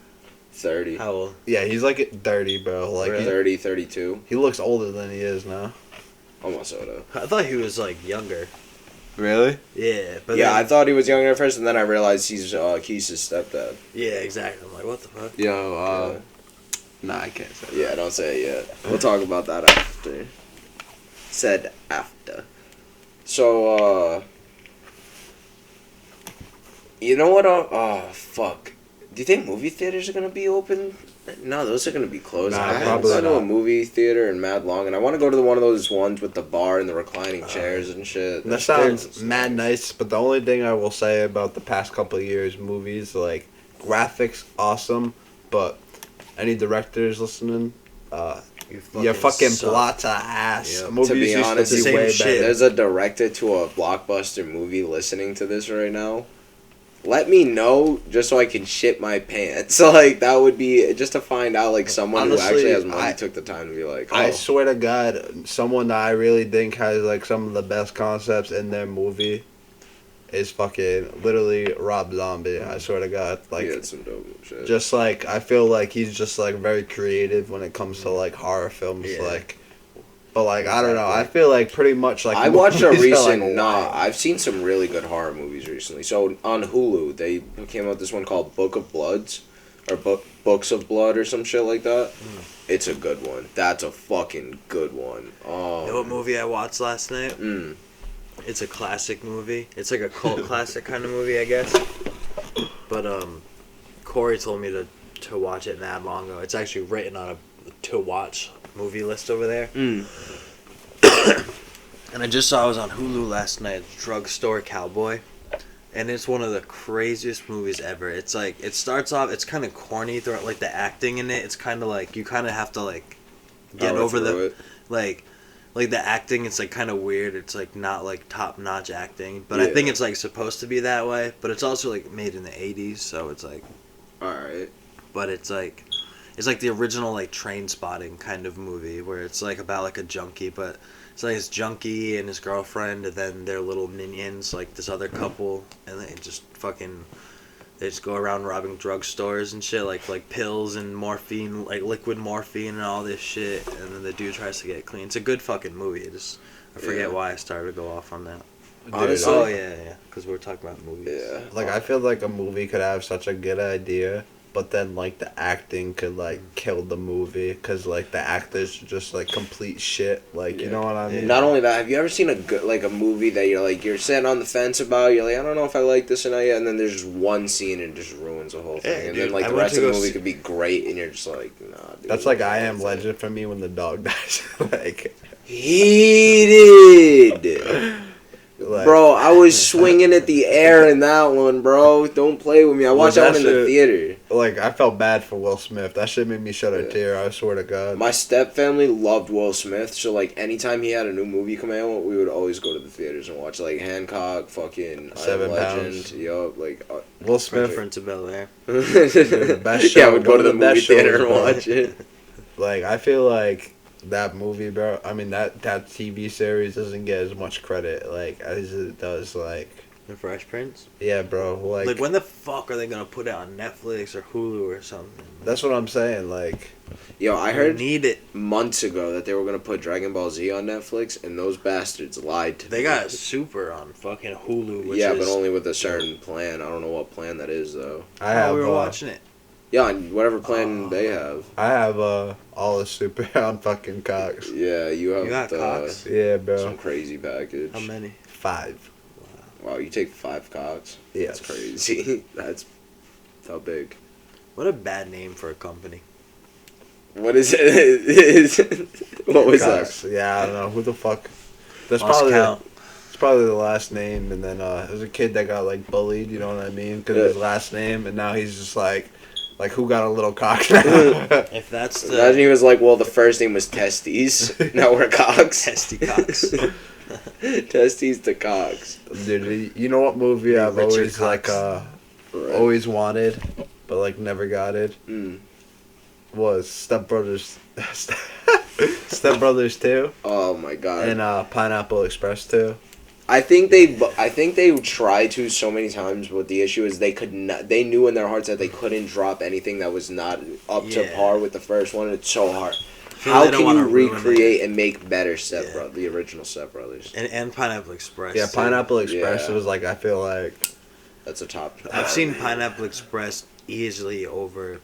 30. How old? Yeah, he's like 30, bro. Like Really? 30, 32. he looks older than he is now. Almost soda. I thought he was like younger. Really? Yeah, but Yeah, I then, thought he was younger at first, and then I realized he's his stepdad. yeah, exactly. I'm like, what the fuck? Yo, nah, I can't say that. Yeah, don't say it yet. We'll talk about that after. Said after. So, you know what? Oh, fuck. Do you think movie theaters are gonna be open No, those are gonna be closed. Nah, I haven't probably gone to a not. movie theater in mad long, and I want to go to one of those ones with the bar and the reclining chairs and shit. That sounds mad nice, but the only thing I will say about the past couple of years movies, like graphics awesome, but any directors listening, your fucking suck. plots are ass. Yep. Movies To be used honest, to be same way shit. better. There's a director to a blockbuster movie listening to this right now. Let me know just so I can shit my pants. Like that would be just to find out like someone who Honestly, actually has money I- took the time to be like, I oh, swear to God, someone that I really think has like some of the best concepts in their movie is fucking literally Rob Zombie. I swear to God, like yeah, it's some dope shit. just like I feel like he's just like very creative when it comes to like horror films, Yeah. like. But like I don't know, I Exactly. feel like pretty much like I watched a movies are, recent. like, wild. I've seen some really good horror movies recently. So on Hulu, they came out this one called Book of Bloods, or Books of Blood, or some shit like that. It's a good one. That's a fucking good one. You know what movie I watched last night? Mm. It's a classic movie. It's like a cult classic kind of movie, I guess. But Corey told me to watch it mad long ago. It's actually written on a to watch movie list over there. Mm. And I just saw it was on Hulu last night. Drugstore Cowboy, and it's one of the craziest movies ever. It's like it starts off. It's kind of corny throughout, like the acting in it. It's kind of like you kind of have to like get Power over through the it. like the acting. It's like kind of weird. It's like not like top notch acting, but I think Yeah. it's like supposed to be that way. But it's also like made in the '80s, so it's like. All right. But it's like the original like Train Spotting kind of movie where it's like about like a junkie, but it's like his junkie and his girlfriend and then their little minions, like this other couple, and they just go around robbing drugstores and shit, like pills and morphine, like liquid morphine and all this shit, and then the dude tries to get clean. It's a good fucking movie. I forget Yeah. why I started to go off on that. Honestly, Oh yeah, because we were talking about movies. Yeah. Like I feel like a movie could have such a good idea, but then like the acting could like kill the movie because like the actors are just like complete shit. Like you know what I mean? Not only that, have you ever seen a movie that you're sitting on the fence about? You're like, I don't know if I like this or not yet, and then there's just one scene and it just ruins the whole thing. Yeah, and dude, then like I the went rest to of the go movie see- could be great, and you're just like, nah. Dude, That's like I Am Legend for me when the dog dies. like, Heated. like, Bro, I was swinging at the air in that one, bro. Don't play with me. I watched that one in the shit- theater. Like I felt bad for Will Smith. That shit made me shed a Yeah. tear. I swear to God. My step family loved Will Smith, so like anytime he had a new movie come out, we would always go to the theaters and watch like Hancock, fucking I Am 7 Legend, Pounds. yup, like. Will Smith, Prince of Bel-Air. the best Yeah, show, we'd go one to of the the movie best theater shows, and bro. watch it. like I feel like that movie, bro. I mean that TV series doesn't get as much credit like as it does. Like The Fresh Prince. yeah, bro. Like when the fuck are they gonna put it on Netflix or Hulu or something? That's what I'm saying. Like Yo, I I heard need it. months ago that they were gonna put Dragon Ball Z on Netflix, and those bastards lied to They me. got Super on fucking Hulu, which Yeah, is, but only with a certain plan. I don't know what plan that is though. I have, we were watching it. Yeah, and whatever plan Oh. they have. I have all the super on fucking Cox. Yeah, you have You got Cox? Yeah, bro. some crazy package. How many? 5. Wow, you take 5 Cox? Yes. That's crazy. That's how big. What a bad name for a company. What is it? What was Cox. Yeah, I don't know who the fuck. That's Lost probably count. it's probably the last name, and then there's a kid that got like bullied. You know what I mean? Because of his last name, and now he's just like who got a little cock now? If that's that? Imagine the he was like, well, the first name was Testes. Now we're Cox. Testy Cox. Testes to Cox. Dude, you know what movie I've Richard always like Cox. Right. always wanted, but like never got it Mm. was Step Brothers. Step Brothers 2 Oh my god. and Pineapple Express 2. I think they tried to so many times, but the issue is they could not. They knew in their hearts that they couldn't drop anything that was not up to Yeah. par with the first one. It's so hard. feel How they don't can wanna you ruin recreate and make better Yeah. the original Step Brothers? And Pineapple Express. Yeah, too. Pineapple Express Yeah. was like I feel like That's a top. I've seen Pineapple Express easily over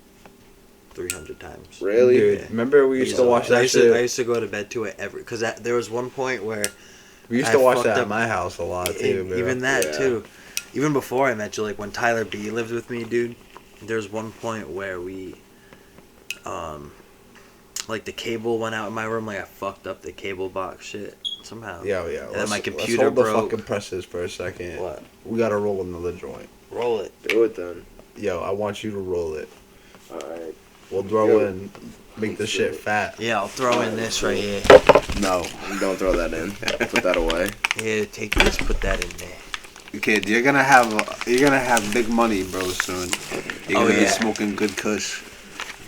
300 times. Really? dude. Yeah. Remember we used to watch I that used shit. I used to go to bed to it every because there was one point where We used I to watch fucked that up- at my house a lot too, bro. even that Yeah. too, even before I met you, like when Tyler B lived with me, dude. There's one point where Like the cable went out in my room. Like I fucked up the cable box shit somehow. Yeah. And then my computer let's hold broke. the fucking presses for a second. What? We gotta roll another joint. Roll it. Do it then. Yo, I want you to roll it. Alright. We'll throw in, make the shit fat. Yeah, I'll throw in this right here. No. Don't throw that in. Put that away. Yeah, take this, put that in there. Kid, you're gonna have big money, bro, soon. You're gonna be smoking good kush.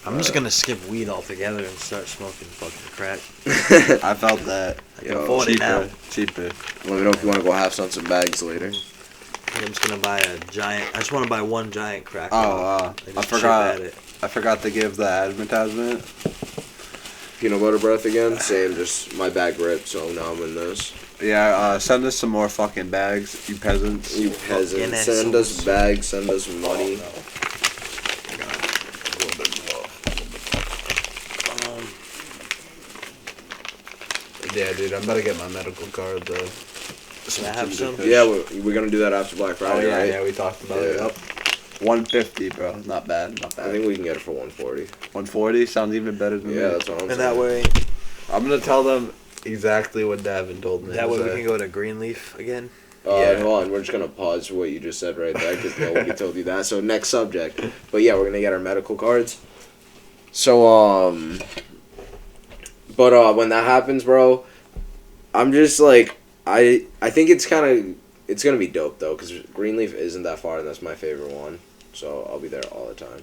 I'm just gonna skip weed altogether and start smoking fucking crack. I felt that. I can afford it now. Cheaper. Let me know if you want to go have some bags later. I'm just gonna buy a giant. I just want to buy one giant crack. I forgot. I forgot to give the advertisement. Peanut butter breath again. Same. Just my bag ripped, so now I'm in this. Yeah. Send us some more fucking bags, you peasants. You peasants. Send us bags. Send us money. Yeah, dude, I'm about to get my medical card though. Can I have some? Yeah, we're gonna do that after Black Friday, right? Yeah, we talked about it. Yep. 150, bro. Not bad. I think we can get it for 140. 140 sounds even better than me. Yeah, that's what I'm saying. And that way, I'm gonna tell them exactly what Davin told me. that way we can go to Greenleaf again. Hold on, we're just gonna pause what you just said right there because nobody told you that. So next subject, but yeah, we're gonna get our medical cards. So when that happens, bro, I'm just like I think it's gonna be dope though because Greenleaf isn't that far and that's my favorite one, so I'll be there all the time.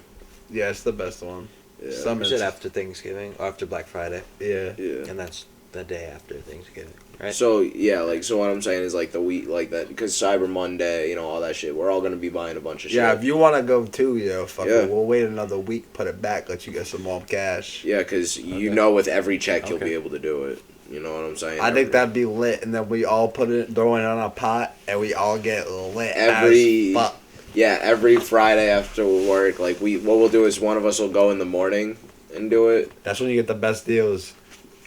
Yeah, it's the best one. Yeah. You said after Thanksgiving, or after Black Friday, Yeah. and that's the day after Thanksgiving, right? So yeah, so what I'm saying is like the week like that because Cyber Monday, all that shit. We're all gonna be buying a bunch of shit. Yeah, if you wanna go too, fuck Yeah. it. We'll wait another week, put it back, let you get some more cash. Yeah, because with every check you'll be able to do it. You know what I'm saying? I think that'd be lit, and then we all throw it on a pot, and we all get lit every as fuck. Yeah, every Friday after work, like what we'll do is one of us will go in the morning and do it. That's when you get the best deals.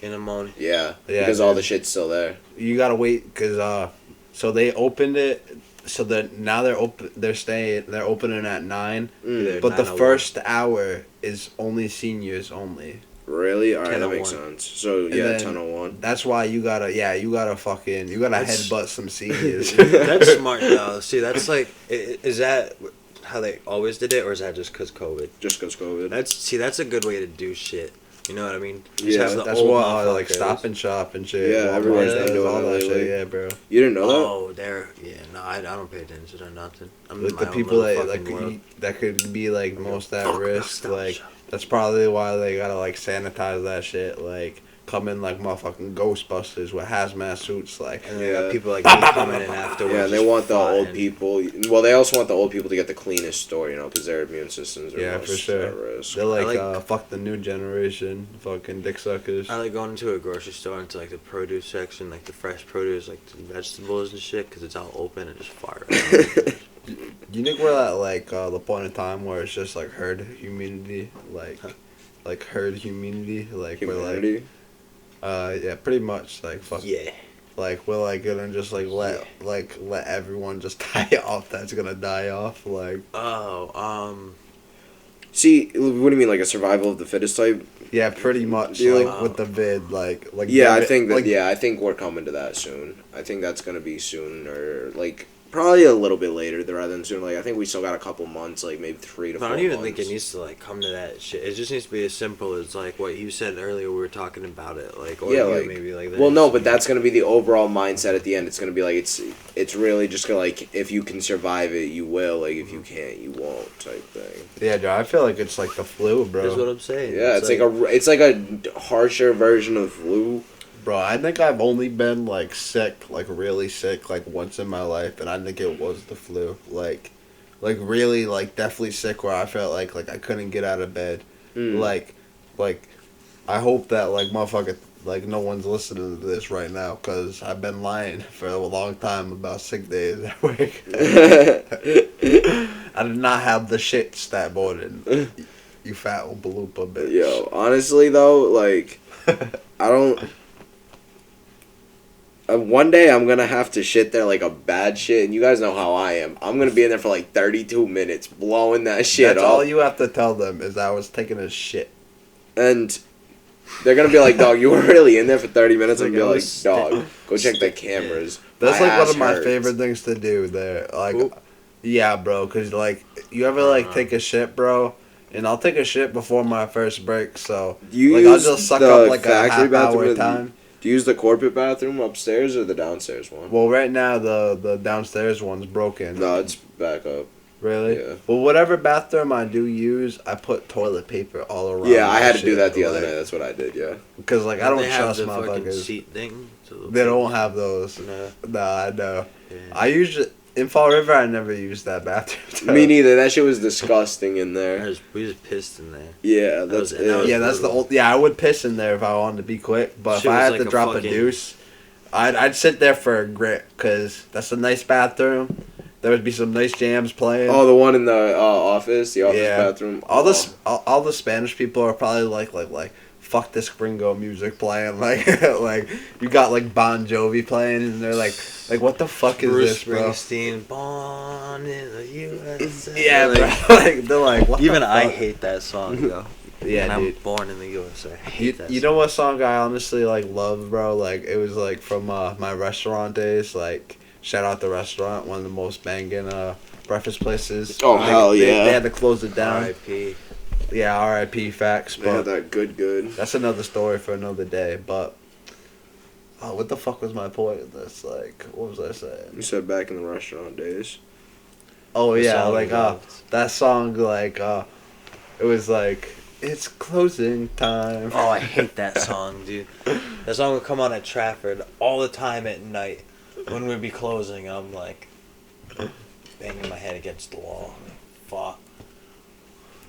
In the morning. Yeah, because all the shit's still there. You gotta wait, cause so they opened it, so that now they're open. They're opening at 9, but the first hour is only seniors only. Really? All right, that makes sense. So yeah, 10:01. That's why you gotta headbutt some seniors. That's smart though. See, that's like, is that how they always did it, or is that just cause COVID? Just cause COVID. That's a good way to do shit. You know what I mean? Yeah, that's why like Stop and Shop and shit. Yeah, everyone's been doing all that lately. shit. Yeah, bro. You didn't know that? Oh, no, I don't pay attention to nothing. I'm Like in the my people own little fucking world. that could be like most at risk. Stop Like Shop. that's probably why they gotta like sanitize that shit. Like come in like motherfucking Ghostbusters with hazmat suits. Like And then you got people like me coming in afterwards. Yeah, they want the old people. Well, they also want the old people to get the cleanest store, because their immune systems are for sure. at risk. They're like fuck the new generation, fucking dick suckers. I like going into a grocery store into like the produce section, like the fresh produce, like the vegetables and shit, because it's all open and just fire. You think we're at like the point in time where it's just like herd immunity, like herd immunity, like Humanity? we're like, yeah, pretty much like fuck. Yeah. Like we're like gonna just like let everyone just die off. That's gonna die off. Like See, what do you mean, like a survival of the fittest type? yeah, pretty much Yeah. like with the vid, like Yeah, I think that. I think we're coming to that soon. I think that's gonna be soon, or like probably a little bit later rather than soon. Like I think we still got a couple months, like maybe 3 to 4 I months. don't even think it needs to like come to that shit. It just needs to be as simple as like what you said earlier. We were talking about it, like or Yeah, you like- maybe like. Well, no, but that's gonna be the overall mindset at the end. It's gonna be like it's really just gonna like if you can survive it, you will. Like if you can't, you won't. Type thing. Yeah, Joe, I feel like it's like the flu, bro. That's what I'm saying. Yeah, it's like a harsher version of flu. Bro, I think I've only been like sick, like really sick, like once in my life, and I think it was the flu. Like really, like definitely sick, where I felt like I couldn't get out of bed. Like, I hope that like motherfucker, like no one's listening to this right now, cause I've been lying for a long time about sick days at work. I did not have the shit stat Borden. You fat oompa loompa bitch. Yo, honestly though, like I don't. One day I'm gonna have to shit there like a bad shit, and you guys know how I am. I'm gonna be in there for like 32 minutes blowing that shit That's up. all you have to tell them is I was taking a shit. And they're gonna be like, dog, you were really in there for 30 minutes. And be like, Like, dog, go check the cameras. That's My like one ass of my hurts. favorite things to do there. Like, Oop. yeah, bro, because, like, you ever, like, take a shit, bro? And I'll take a shit before my first break, so, You like, I'll use just suck the up, like, a factory bathroom half-hour or time. Do you use the corporate bathroom upstairs or the downstairs one? Well, right now, the downstairs one's broken. No, it's back up. Really? Yeah. Well, whatever bathroom I do use, I put toilet paper all around. Yeah, I my had to do shit, that the other like, night. That's what I did, yeah. Because, like, I don't They have trust the fucking motherfuckers. seat thing. They don't have those. No. Nah, I know. Yeah. I usually in Fall River. I never used that bathroom. Me neither. That shit was disgusting in there. We just pissed in there. Yeah, that's was- it. that was- Yeah, that's the old. Yeah, I would piss in there if I wanted to be quick. But Shit if I was had like to a drop fucking- a deuce, I'd sit there for a grit because that's a nice bathroom. There would be some nice jams playing. Oh, the one in the office, the office Yeah. bathroom. all Oh. the all the Spanish people are probably like fuck this gringo music playing like like you got like Bon Jovi playing and they're like what the fuck is Bruce this, bro? Springsteen, born in the USA. Yeah, Like, bro. Like they're like what even the I fuck? hate that song, though. Yeah, and I'm dude. born in the USA. I hate You, that you song. know what song I honestly like love, bro? Like it was like from my restaurant days. Like shout out the restaurant, one of the most banging breakfast places. Oh, hell yeah. They had to close it down. R.I.P. Yeah, R.I.P. Facts. They had But that good. that's another story for another day. But oh, what the fuck was my point of this? Like, what was I saying? You said back in the restaurant days. Oh The yeah, song like involved. that song. Like it was like it's closing time. Oh, I hate that song, dude. That song would come on at Trafford all the time at night when we'd be closing. I'm like banging my head against the wall. Fuck.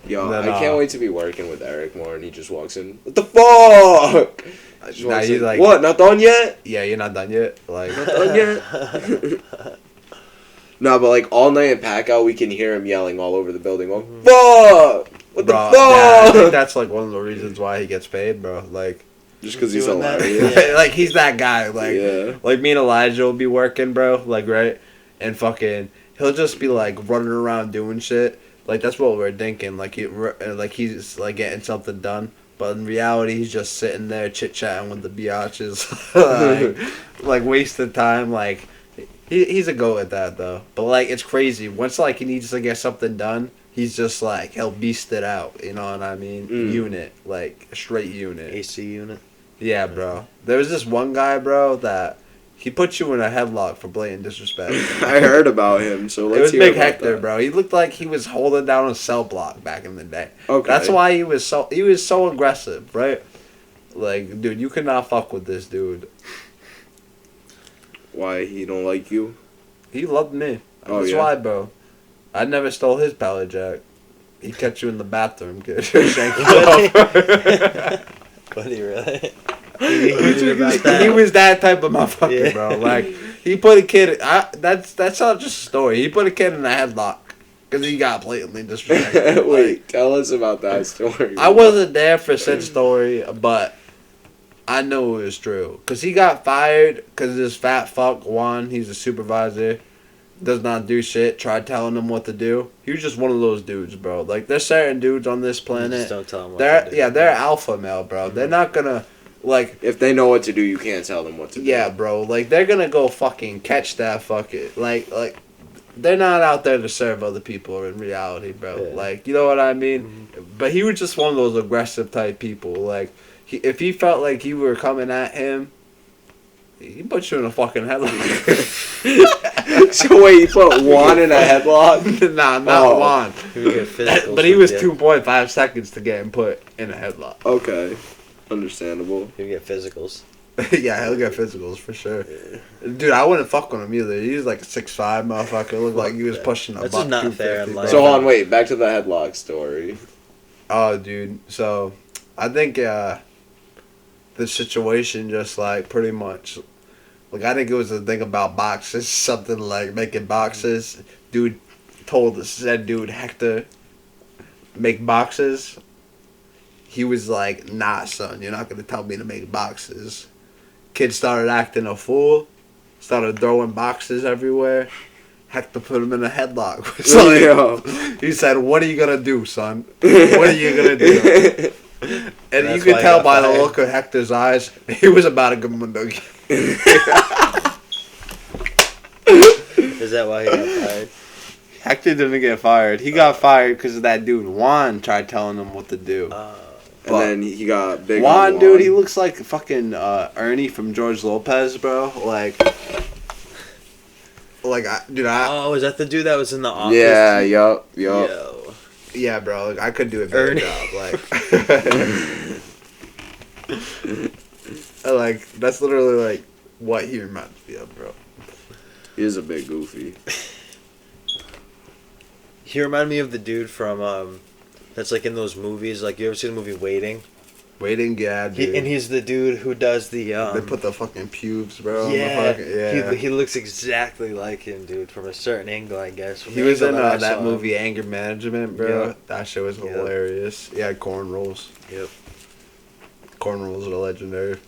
Yo, Then, I can't wait to be working with Eric more, and he just walks in. What the fuck? Just Nah, walks he's in, like, what? Not done yet? yeah, you're not done yet. Like, Not done yet? No, but like all night in Pack Out, we can hear him yelling all over the building. Going, fuck! What the bro, fuck? I think that's like one of the reasons why he gets paid, bro. Like, Just because he's Doing that? hilarious. Yeah. like he's that guy. Like, Yeah. like me and Elijah will be working, bro. Like, right, and fucking, he'll just be like running around doing shit. Like that's what we're thinking. Like he's like getting something done, but in reality, he's just sitting there chit chatting with the biatches, like wasting time. Like he's a goat at that though. But like it's crazy. Once like he needs to get something done, he's just like he'll beast it out. You know what I mean? Mm. Unit, like straight unit. AC unit. Yeah, bro. There was this one guy, bro, that he put you in a headlock for blatant disrespect. I heard about him, so let's It was hear Big about Hector, that. bro. He looked like he was holding down a cell block back in the day. Okay. That's why he was so aggressive, right? Like, dude, you cannot fuck with this dude. Why he don't like you? He loved me. Oh, That's yeah? why, bro. I never stole his pallet jack. He kept you in the bathroom, kid. Shank you off. Buddy, really? he about that. was that type of motherfucker, Yeah. bro. Like he put a kid. That's not just a story. He put a kid in a headlock because he got blatantly disrespected. Wait, Like, tell us about that story. I wasn't there for said story, but I know it was true. Cause he got fired because this fat fuck Juan. He's a supervisor. Does not do shit. Tried telling him what to do. He was just one of those dudes, bro. Like there's certain dudes on this Just planet. don't tell him what They're to do. they're alpha male, bro. They're not gonna like. If they know what to do, you can't tell them what to do. Yeah, bro. Like they're gonna go fucking catch that fucking like they're not out there to serve other people in reality, bro. Yeah. Like you know what I mean? But he was just one of those aggressive type people. Like if he felt like you were coming at him, he put you in a fucking headlock. So wait, you put Juan in a headlock? Nah, not Oh. Juan. He would get physicals But he with was you. 2.5 seconds to get him put in a headlock. Okay, understandable. He would get physicals. Yeah, he'll get physicals for sure. Dude, I wouldn't fuck with him either. He's like a 6'5" motherfucker. Looked like he was pushing a That's buck just not fair 250, in bro. life. So hold on, wait, back to the headlock story. Oh, dude. So, I think the situation just like pretty much, like I think it was a thing about boxes, something like making boxes. Dude said dude Hector make boxes. He was like, nah, son, you're not gonna tell me to make boxes. Kid started acting a fool, started throwing boxes everywhere. Hector put him in a headlock. So Yo. he said, what are you gonna do, son? What are you gonna do? And That's you could why he tell got by the fired. look of Hector's eyes, he was about to give him a doogie. Is that why he got fired? Hector didn't get fired. He got fired because of that dude Juan tried telling him what to do. And then he got big. Juan, dude, he looks like fucking Ernie from George Lopez, bro. Oh, is that the dude that was in the office? Yeah, yup. Yo. Yeah, bro. Like, I could do a better Ernie. job. Like, that's literally like what he reminds me of, bro. He is a bit goofy. He reminded me of the dude from that's like in those movies. Like, you ever seen the movie Waiting? Waiting, yeah, dude. And he's the dude who does the they put the fucking pubes, bro. yeah, On the fucking, He looks exactly like him, dude, from a certain angle, I guess. From He the was angle in I that saw movie him. Anger Management, bro. Yeah. That shit was Yeah. hilarious. Yeah, cornrows. Yep. Cornrows are legendary.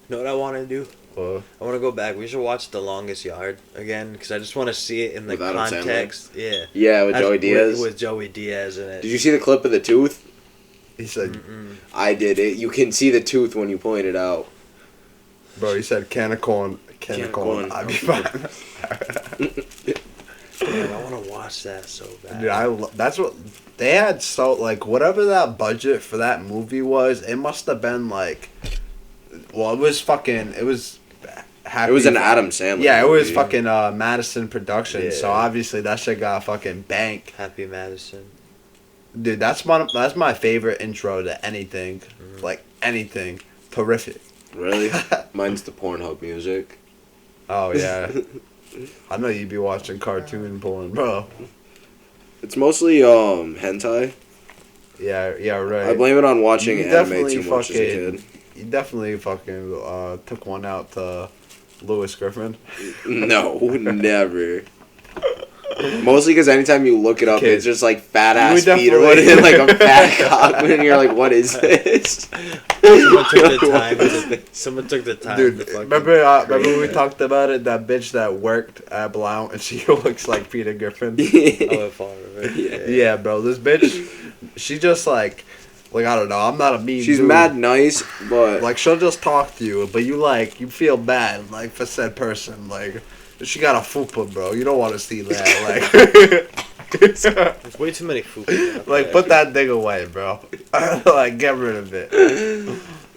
You know what I want to do? Well, I want to go back. We should watch The Longest Yard again because I just want to see it in the With Adam Sandler? context. Yeah. Yeah, with Joey Diaz. With Joey Diaz in it. Did you see the clip of the tooth? he said, Mm-mm. I did it. You can see the tooth when you point it out. bro, he said, can of corn, I'd be fine. Man, I want to watch that so bad. Dude, that's what they had. So like whatever that budget for that movie was, it must have been like, well, it was Happy. It was an Adam Sandler. Yeah, it was movie. fucking Madison Productions. So Yeah. obviously that shit got fucking bank. Happy Madison. Dude, that's my favorite intro to anything, like anything. Terrific. Really? Mine's the Pornhub music. Oh yeah, I know you'd be watching cartoon porn, bro. It's mostly hentai. Yeah, right. I blame it on watching You anime definitely too much as a kid. You definitely fucking took one out to Lewis Griffin. No, never. Mostly because anytime you look it up, Kid. it's just like fat You ass would feet or definitely- what, like a fat cock, and you're like, what is this? Someone took the time. Dude, to fucking remember create when we that. talked about it? That bitch that worked at Blount and she looks like Peter Griffin. Oh, I thought of it. Yeah, bro, this bitch, she just like I don't know. I'm not a mean. She's dude. mad nice, but Like she'll just talk to you, but you feel bad like for said person. Like she got a fupa, bro. You don't want to see that. Like, There's way too many food. like put that thing away, bro. Like get rid of it.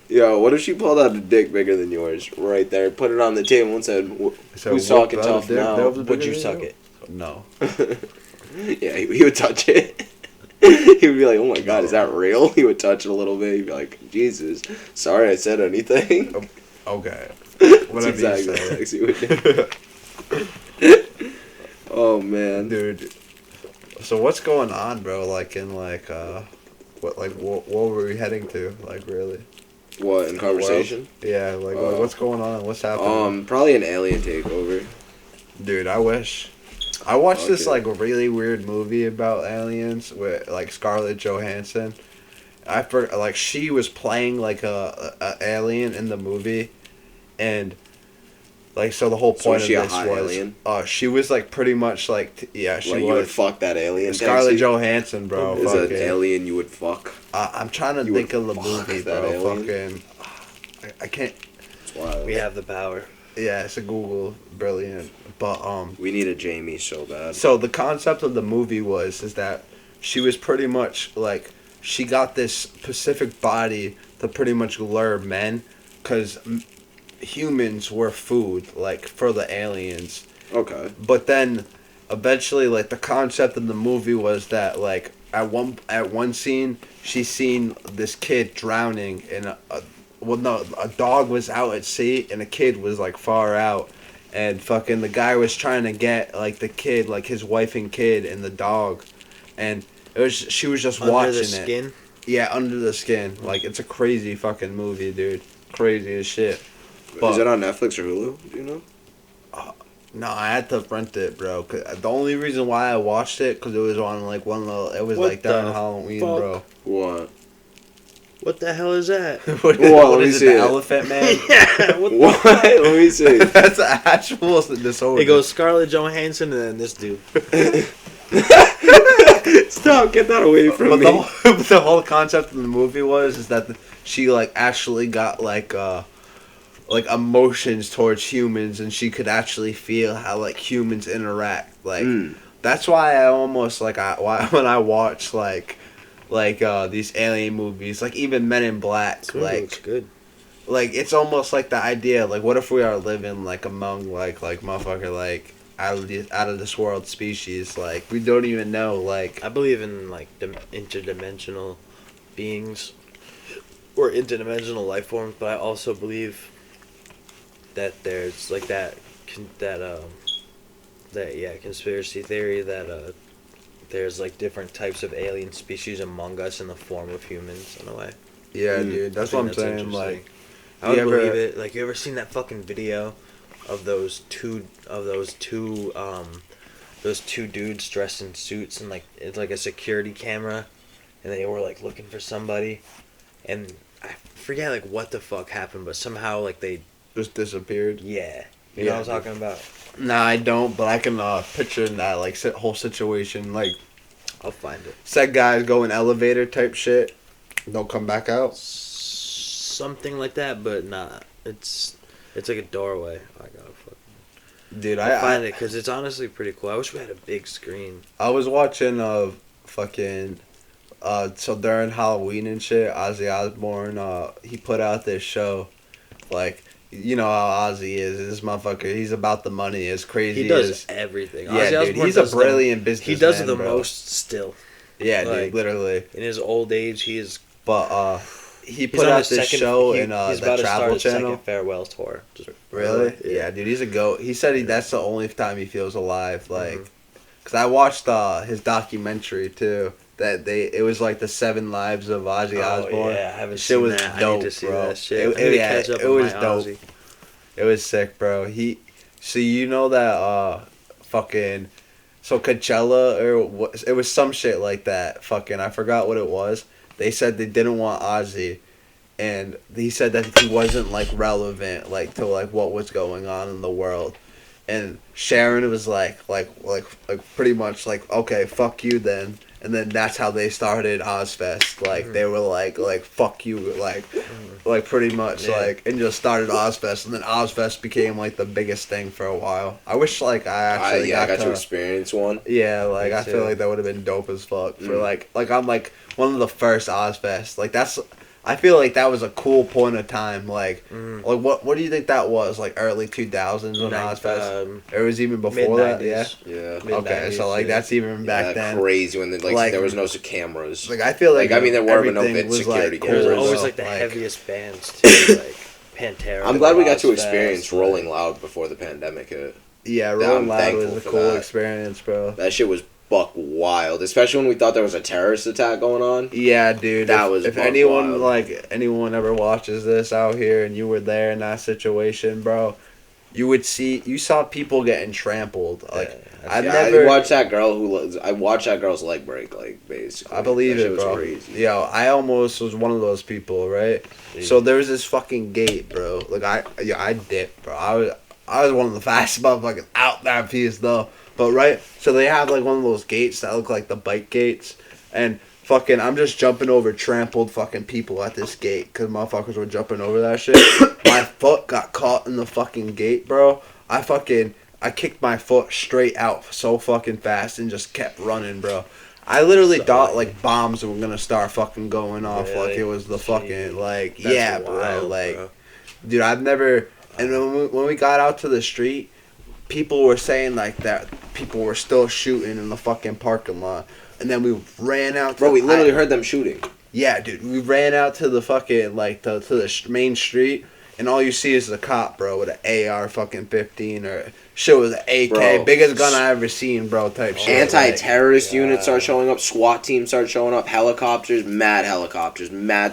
yo, what if she pulled out a dick bigger than yours right there, put it on the table and said, So "Who's whoop talking that tough dick, now?" that was Would bigger you than suck it? No. Yeah, he would touch it. He would be like, "Oh my god, is that real?" He would touch it a little bit. He'd be like, "Jesus, sorry I said anything." Okay. That's Whatever exactly you what say. Lexi would do. Oh man, Dude. So what's going on, bro? Like in what were we heading to? Like really? what in conversation? Yeah, what's going on? What's happening? Probably an alien takeover. Dude, I wish. I watched this Okay. really weird movie about aliens with like Scarlett Johansson. She was playing like a alien in the movie, and so the whole So point was she of a this hot was alien? She was like pretty much like she Like you would was fuck that alien. Scarlett Texi? Johansson, bro. Is an fucking- alien you would fuck. I'm trying to You think would of the fuck movie, that bro. alien? Fucking, I can't. It's wild. We have the power. Yeah, it's a Google, brilliant. But We need a Jamie so bad. so the concept of the movie is that she was pretty much like she got this specific body to pretty much lure men, because humans were food like for the aliens. Okay. But then eventually, like the concept of the movie was that like at one scene she seen this kid drowning in a dog was out at sea and a kid was like far out, and fucking the guy was trying to get like the kid, like his wife and kid and the dog, and she was just Under watching the it. skin. Yeah, Under the Skin. Like it's a crazy fucking movie, dude. Crazy as shit. But- Is it on Netflix or Hulu? Do you know? No, I had to rent it, bro. 'Cause the only reason why I watched it because it was on like one little. It was What like during the Halloween, fuck? bro. What? What the hell is that? What Whoa, let is me it, see the it. Elephant Man? Yeah. What the What? Let me see. That's an actual disorder. It goes Scarlett Johansson and then this dude. Stop! Get that away from me. The whole concept of the movie is that she like actually got like emotions towards humans, and she could actually feel how like humans interact. Like that's why I almost like when I watch like these alien movies, like even Men in Black, Looks good. Like it's almost like the idea, like what if we are living like among like motherfucker like out of this world species, like we don't even know. Like I believe in like interdimensional beings or interdimensional life forms, but I also believe that there's like that conspiracy theory that there's like different types of alien species among us in the form of humans in a way. yeah, dude, that's what I'm saying. Like I would believe it. Like, you ever seen that fucking video of those two dudes dressed in suits, and like it's like a security camera, and they were like looking for somebody, and I forget like what the fuck happened, but somehow like they just disappeared. Yeah, you know what I'm talking about. Nah, I don't, but I can picture that like whole situation. Like, I'll find it. Said guys go in elevator type shit, don't come back out. Something like that, but nah. It's like a doorway. I gotta fucking. Dude, I'll find it because it's honestly pretty cool. I wish we had a big screen. I was watching so during Halloween and shit, Ozzy Osbourne he put out this show, like. You know how Ozzy is. This motherfucker, he's about the money. As crazy he does as everything. Yeah, Ozzy dude, Osbourne he's a brilliant businessman. He does the bro. most still. Yeah, like, dude, literally. In his old age, he is. But he put out this show in he's the about Travel to start Channel. Second farewell tour. Really? Yeah, dude, he's a goat. He said that's the only time he feels alive. Like, cause I watched his documentary too. It was like the 7 Lives of Ozzy Osbourne. Yeah, I haven't shit seen was that. dope, I need to see bro. that shit. It was dope. Ozzy. It was sick, bro. So you know that fucking, so Coachella or what? It was some shit like that. Fucking, I forgot what it was. They said they didn't want Ozzy, and he said that he wasn't like relevant like to like what was going on in the world. And Sharon was like pretty much like, okay, fuck you then. And then that's how they started Ozfest. Like they were like fuck you, like pretty much like, and just started Ozfest, and then Ozfest became like the biggest thing for a while. I wish like I actually got to experience one. Yeah, like I feel like that would have been dope as fuck for like I'm like one of the first Ozfest. Like I feel like that was a cool point of time. Like what do you think that was? Like early 2000s when Ozfest? Or it was even before that? Yeah. Yeah. Okay, so like that's even back then. Crazy when there was no Like cameras. I feel like I mean there were no everything was, security like, cameras. There was always like the heaviest bands too, like Pantera. I'm glad we got to experience Rolling Loud before the pandemic hit. Yeah, Rolling Loud was a cool experience, bro. That shit was buck wild, especially when we thought there was a terrorist attack going on. Yeah, dude. That was if buck anyone wild. anyone ever watches this out here and you were there in that situation, bro, you saw people getting trampled. Like I watched that girl's leg break, like basically. I believe that it, shit bro. Was crazy. Yo, I almost was one of those people, right? Yeah. So there was this fucking gate, bro. Like I dipped, bro. I was one of the fastest motherfuckers out that piece though. But right, so they have like one of those gates that look like the bike gates, and fucking I'm just jumping over trampled fucking people at this gate because motherfuckers were jumping over that shit. My foot got caught in the fucking gate, bro. I kicked my foot straight out so fucking fast and just kept running, bro. I literally thought like bombs were gonna start fucking going off, like it was the fucking like that's wild, bro. Like, bro. Dude, I've never. And when we got out to the street, people were saying like that people were still shooting in the fucking parking lot, and then we ran out. Bro, we literally heard them shooting. Yeah, dude, we ran out to the fucking like to the main street, and all you see is a cop, bro, with an AR fucking 15 or shit with an AK, bro, biggest gun I ever seen, bro, type shit. Anti-terrorist units start showing up, SWAT teams start showing up, helicopters, mad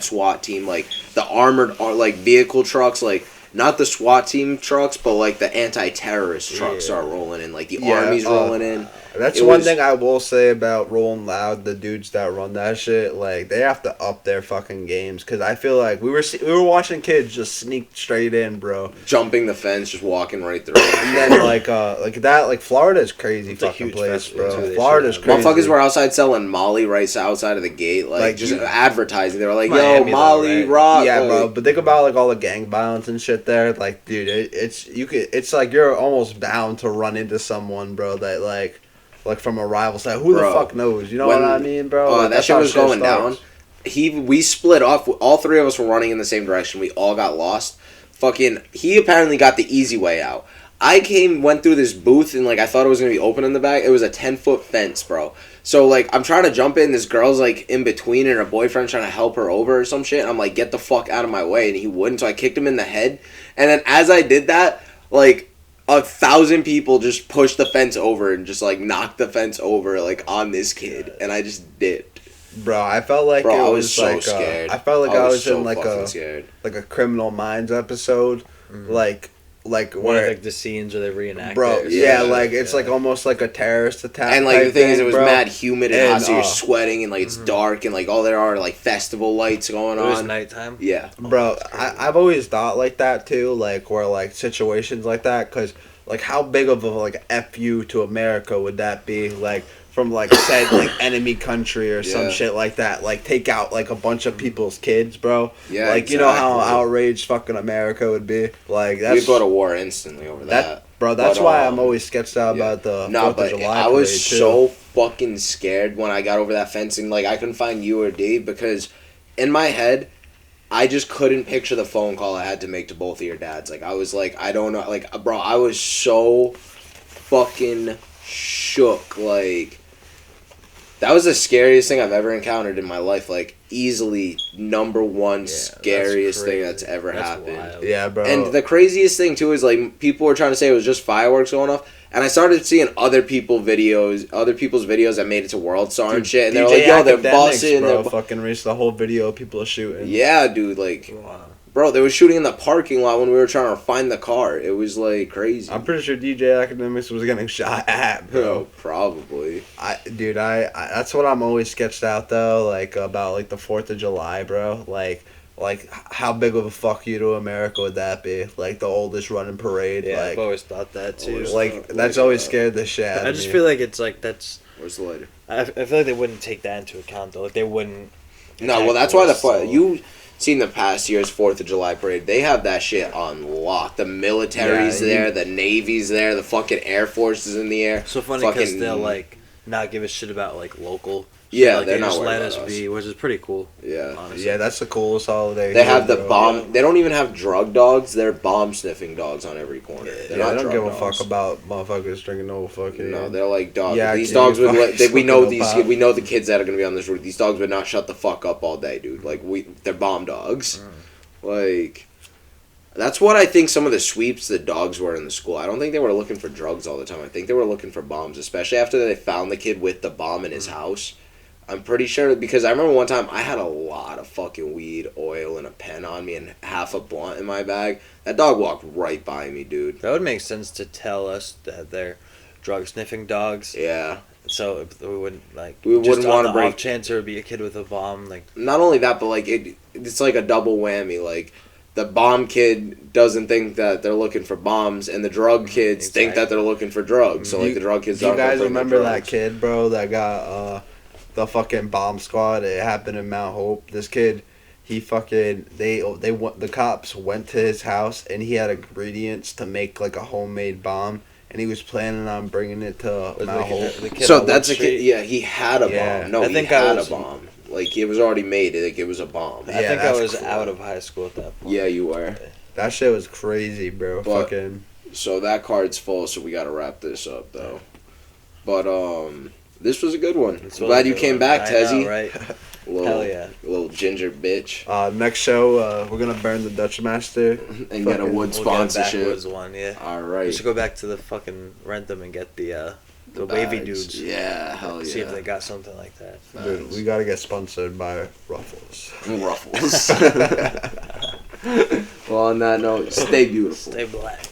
SWAT team, like the armored like vehicle trucks, like. Not the SWAT team trucks, but like the anti-terrorist trucks start rolling in. Like the army's rolling in. That's one thing I will say about Rolling Loud. The dudes that run that shit, like they have to up their fucking games. Cause I feel like we were watching kids just sneak straight in, bro, jumping the fence, just walking right through. And then like Florida is crazy fucking place, bro. Florida's crazy. Motherfuckers were outside selling Molly right outside of the gate, like just advertising. They were like, "Yo, Molly, rock!" Yeah, bro. But think about like all the gang violence and shit there. Like, dude, it's like you're almost bound to run into someone, bro, that like from a rival side. Who the fuck knows? You know what I mean, bro? Like, that shit was going down. We split off. All three of us were running in the same direction. We all got lost. He apparently got the easy way out. I went through this booth, and like I thought it was gonna be open in the back. It was a 10-foot fence, bro. So like I'm trying to jump in. This girl's like in between, and her boyfriend's trying to help her over or some shit. And I'm like, get the fuck out of my way, and he wouldn't. So I kicked him in the head. And then as I did that, like 1,000 people just pushed the fence over and just like knocked the fence over like on this kid, and I just dipped. Bro, I felt like I was so scared. I felt like I was so in like a Criminal Minds episode, like where like the scenes where they reenact. Bro, it's like almost like a terrorist attack. And like the thing is, it was bro. mad humid and hot, so you're sweating and like it's dark and like all there are like festival lights going on. It was nighttime. Yeah, bro, I've always thought like that too, like where like situations like that, because like how big of a like fu to America would that be, like from like said like enemy country or some shit like that, like take out like a bunch of people's kids, bro. Yeah, like you know how outraged fucking America would be. Like that's we'd go to war instantly over that. Bro, that's why I'm always sketched out about the 4th of July. I was so fucking scared when I got over that fence and like I couldn't find you or Dave because in my head I just couldn't picture the phone call I had to make to both of your dads. Like I was like, I don't know, like bro, I was so fucking shook. Like that was the scariest thing I've ever encountered in my life. Like, easily number one scariest thing that's ever happened. Wild. Yeah, bro. And the craziest thing, too, is, like, people were trying to say it was just fireworks going off. And I started seeing other people's videos that made it to World Star and shit. And they're like, yo, they're busting. Bro, fucking reached the whole video of people shooting. Yeah, dude, like... Wow. Bro, they were shooting in the parking lot when we were trying to find the car. It was, like, crazy. I'm pretty sure DJ Academics was getting shot at, bro. Probably. Dude, that's what I'm always sketched out, though, like, about, like, the 4th of July, bro. Like, how big of a fuck you to America would that be? Like, the oldest running parade. Yeah, like, I've always thought that, too. Like, that's always scared the shit out of me. I just feel like it's, like, that's... Where's the lighter? I feel like they wouldn't take that into account, though. Like, they wouldn't... No, well, that's why you... Seen the past year's 4th of July parade, they have that shit on lock. The military's there, the Navy's there, the fucking Air Force is in the air. So funny because they'll, like, not give a shit about, like, local. Yeah, like, they're they not just worried let about us be, which is pretty cool. Yeah. Honestly. Yeah, that's the coolest holiday. They have the bomb. Yeah. They don't even have drug dogs. They're bomb-sniffing dogs on every corner. They're not I don't give a fuck about motherfuckers drinking no fucking... No, they're like dogs. Yeah, these dogs would... we know the kids that are going to be on this route. These dogs would not shut the fuck up all day, dude. Like, they're bomb dogs. Like, that's what I think some of the sweeps the dogs were in the school. I don't think they were looking for drugs all the time. I think they were looking for bombs, especially after they found the kid with the bomb in his house. I'm pretty sure, because I remember one time I had a lot of fucking weed, oil, and a pen on me and half a blunt in my bag. That dog walked right by me, dude. That would make sense to tell us that they're drug-sniffing dogs. Yeah. So we wouldn't, like... We wouldn't want to break... off chance there would be a kid with a bomb, like... Not only that, but, like, it's like a double whammy. Like, the bomb kid doesn't think that they're looking for bombs, and the drug kids think that they're looking for drugs. So, like, the drug kids... Do you guys remember that kid, bro, that got, the fucking bomb squad? It happened in Mount Hope. This kid... He fucking the cops went to his house and he had ingredients to make like a homemade bomb. And he was planning on bringing it to Mount Hope. So that's a kid. Yeah, he had a bomb. No, I think he had a bomb. Like, it was already made. Like, it was a bomb. I think I was out of high school at that point. Yeah, you were. That shit was crazy, bro. Fucking. So that card's full. So we gotta wrap this up, though. But this was a good one. Glad you came back, Texi. Know, right? Hell yeah. Little ginger bitch. Next show, we're gonna burn the Dutch Master and get a wood sponsorship. Backwoods one, yeah. All right. We should go back to the fucking Rentham and get the wavy dudes. Yeah, hell yeah. See if they got something like that. Dude, we gotta get sponsored by Ruffles. Ruffles. Well, on that note, stay beautiful. Stay black.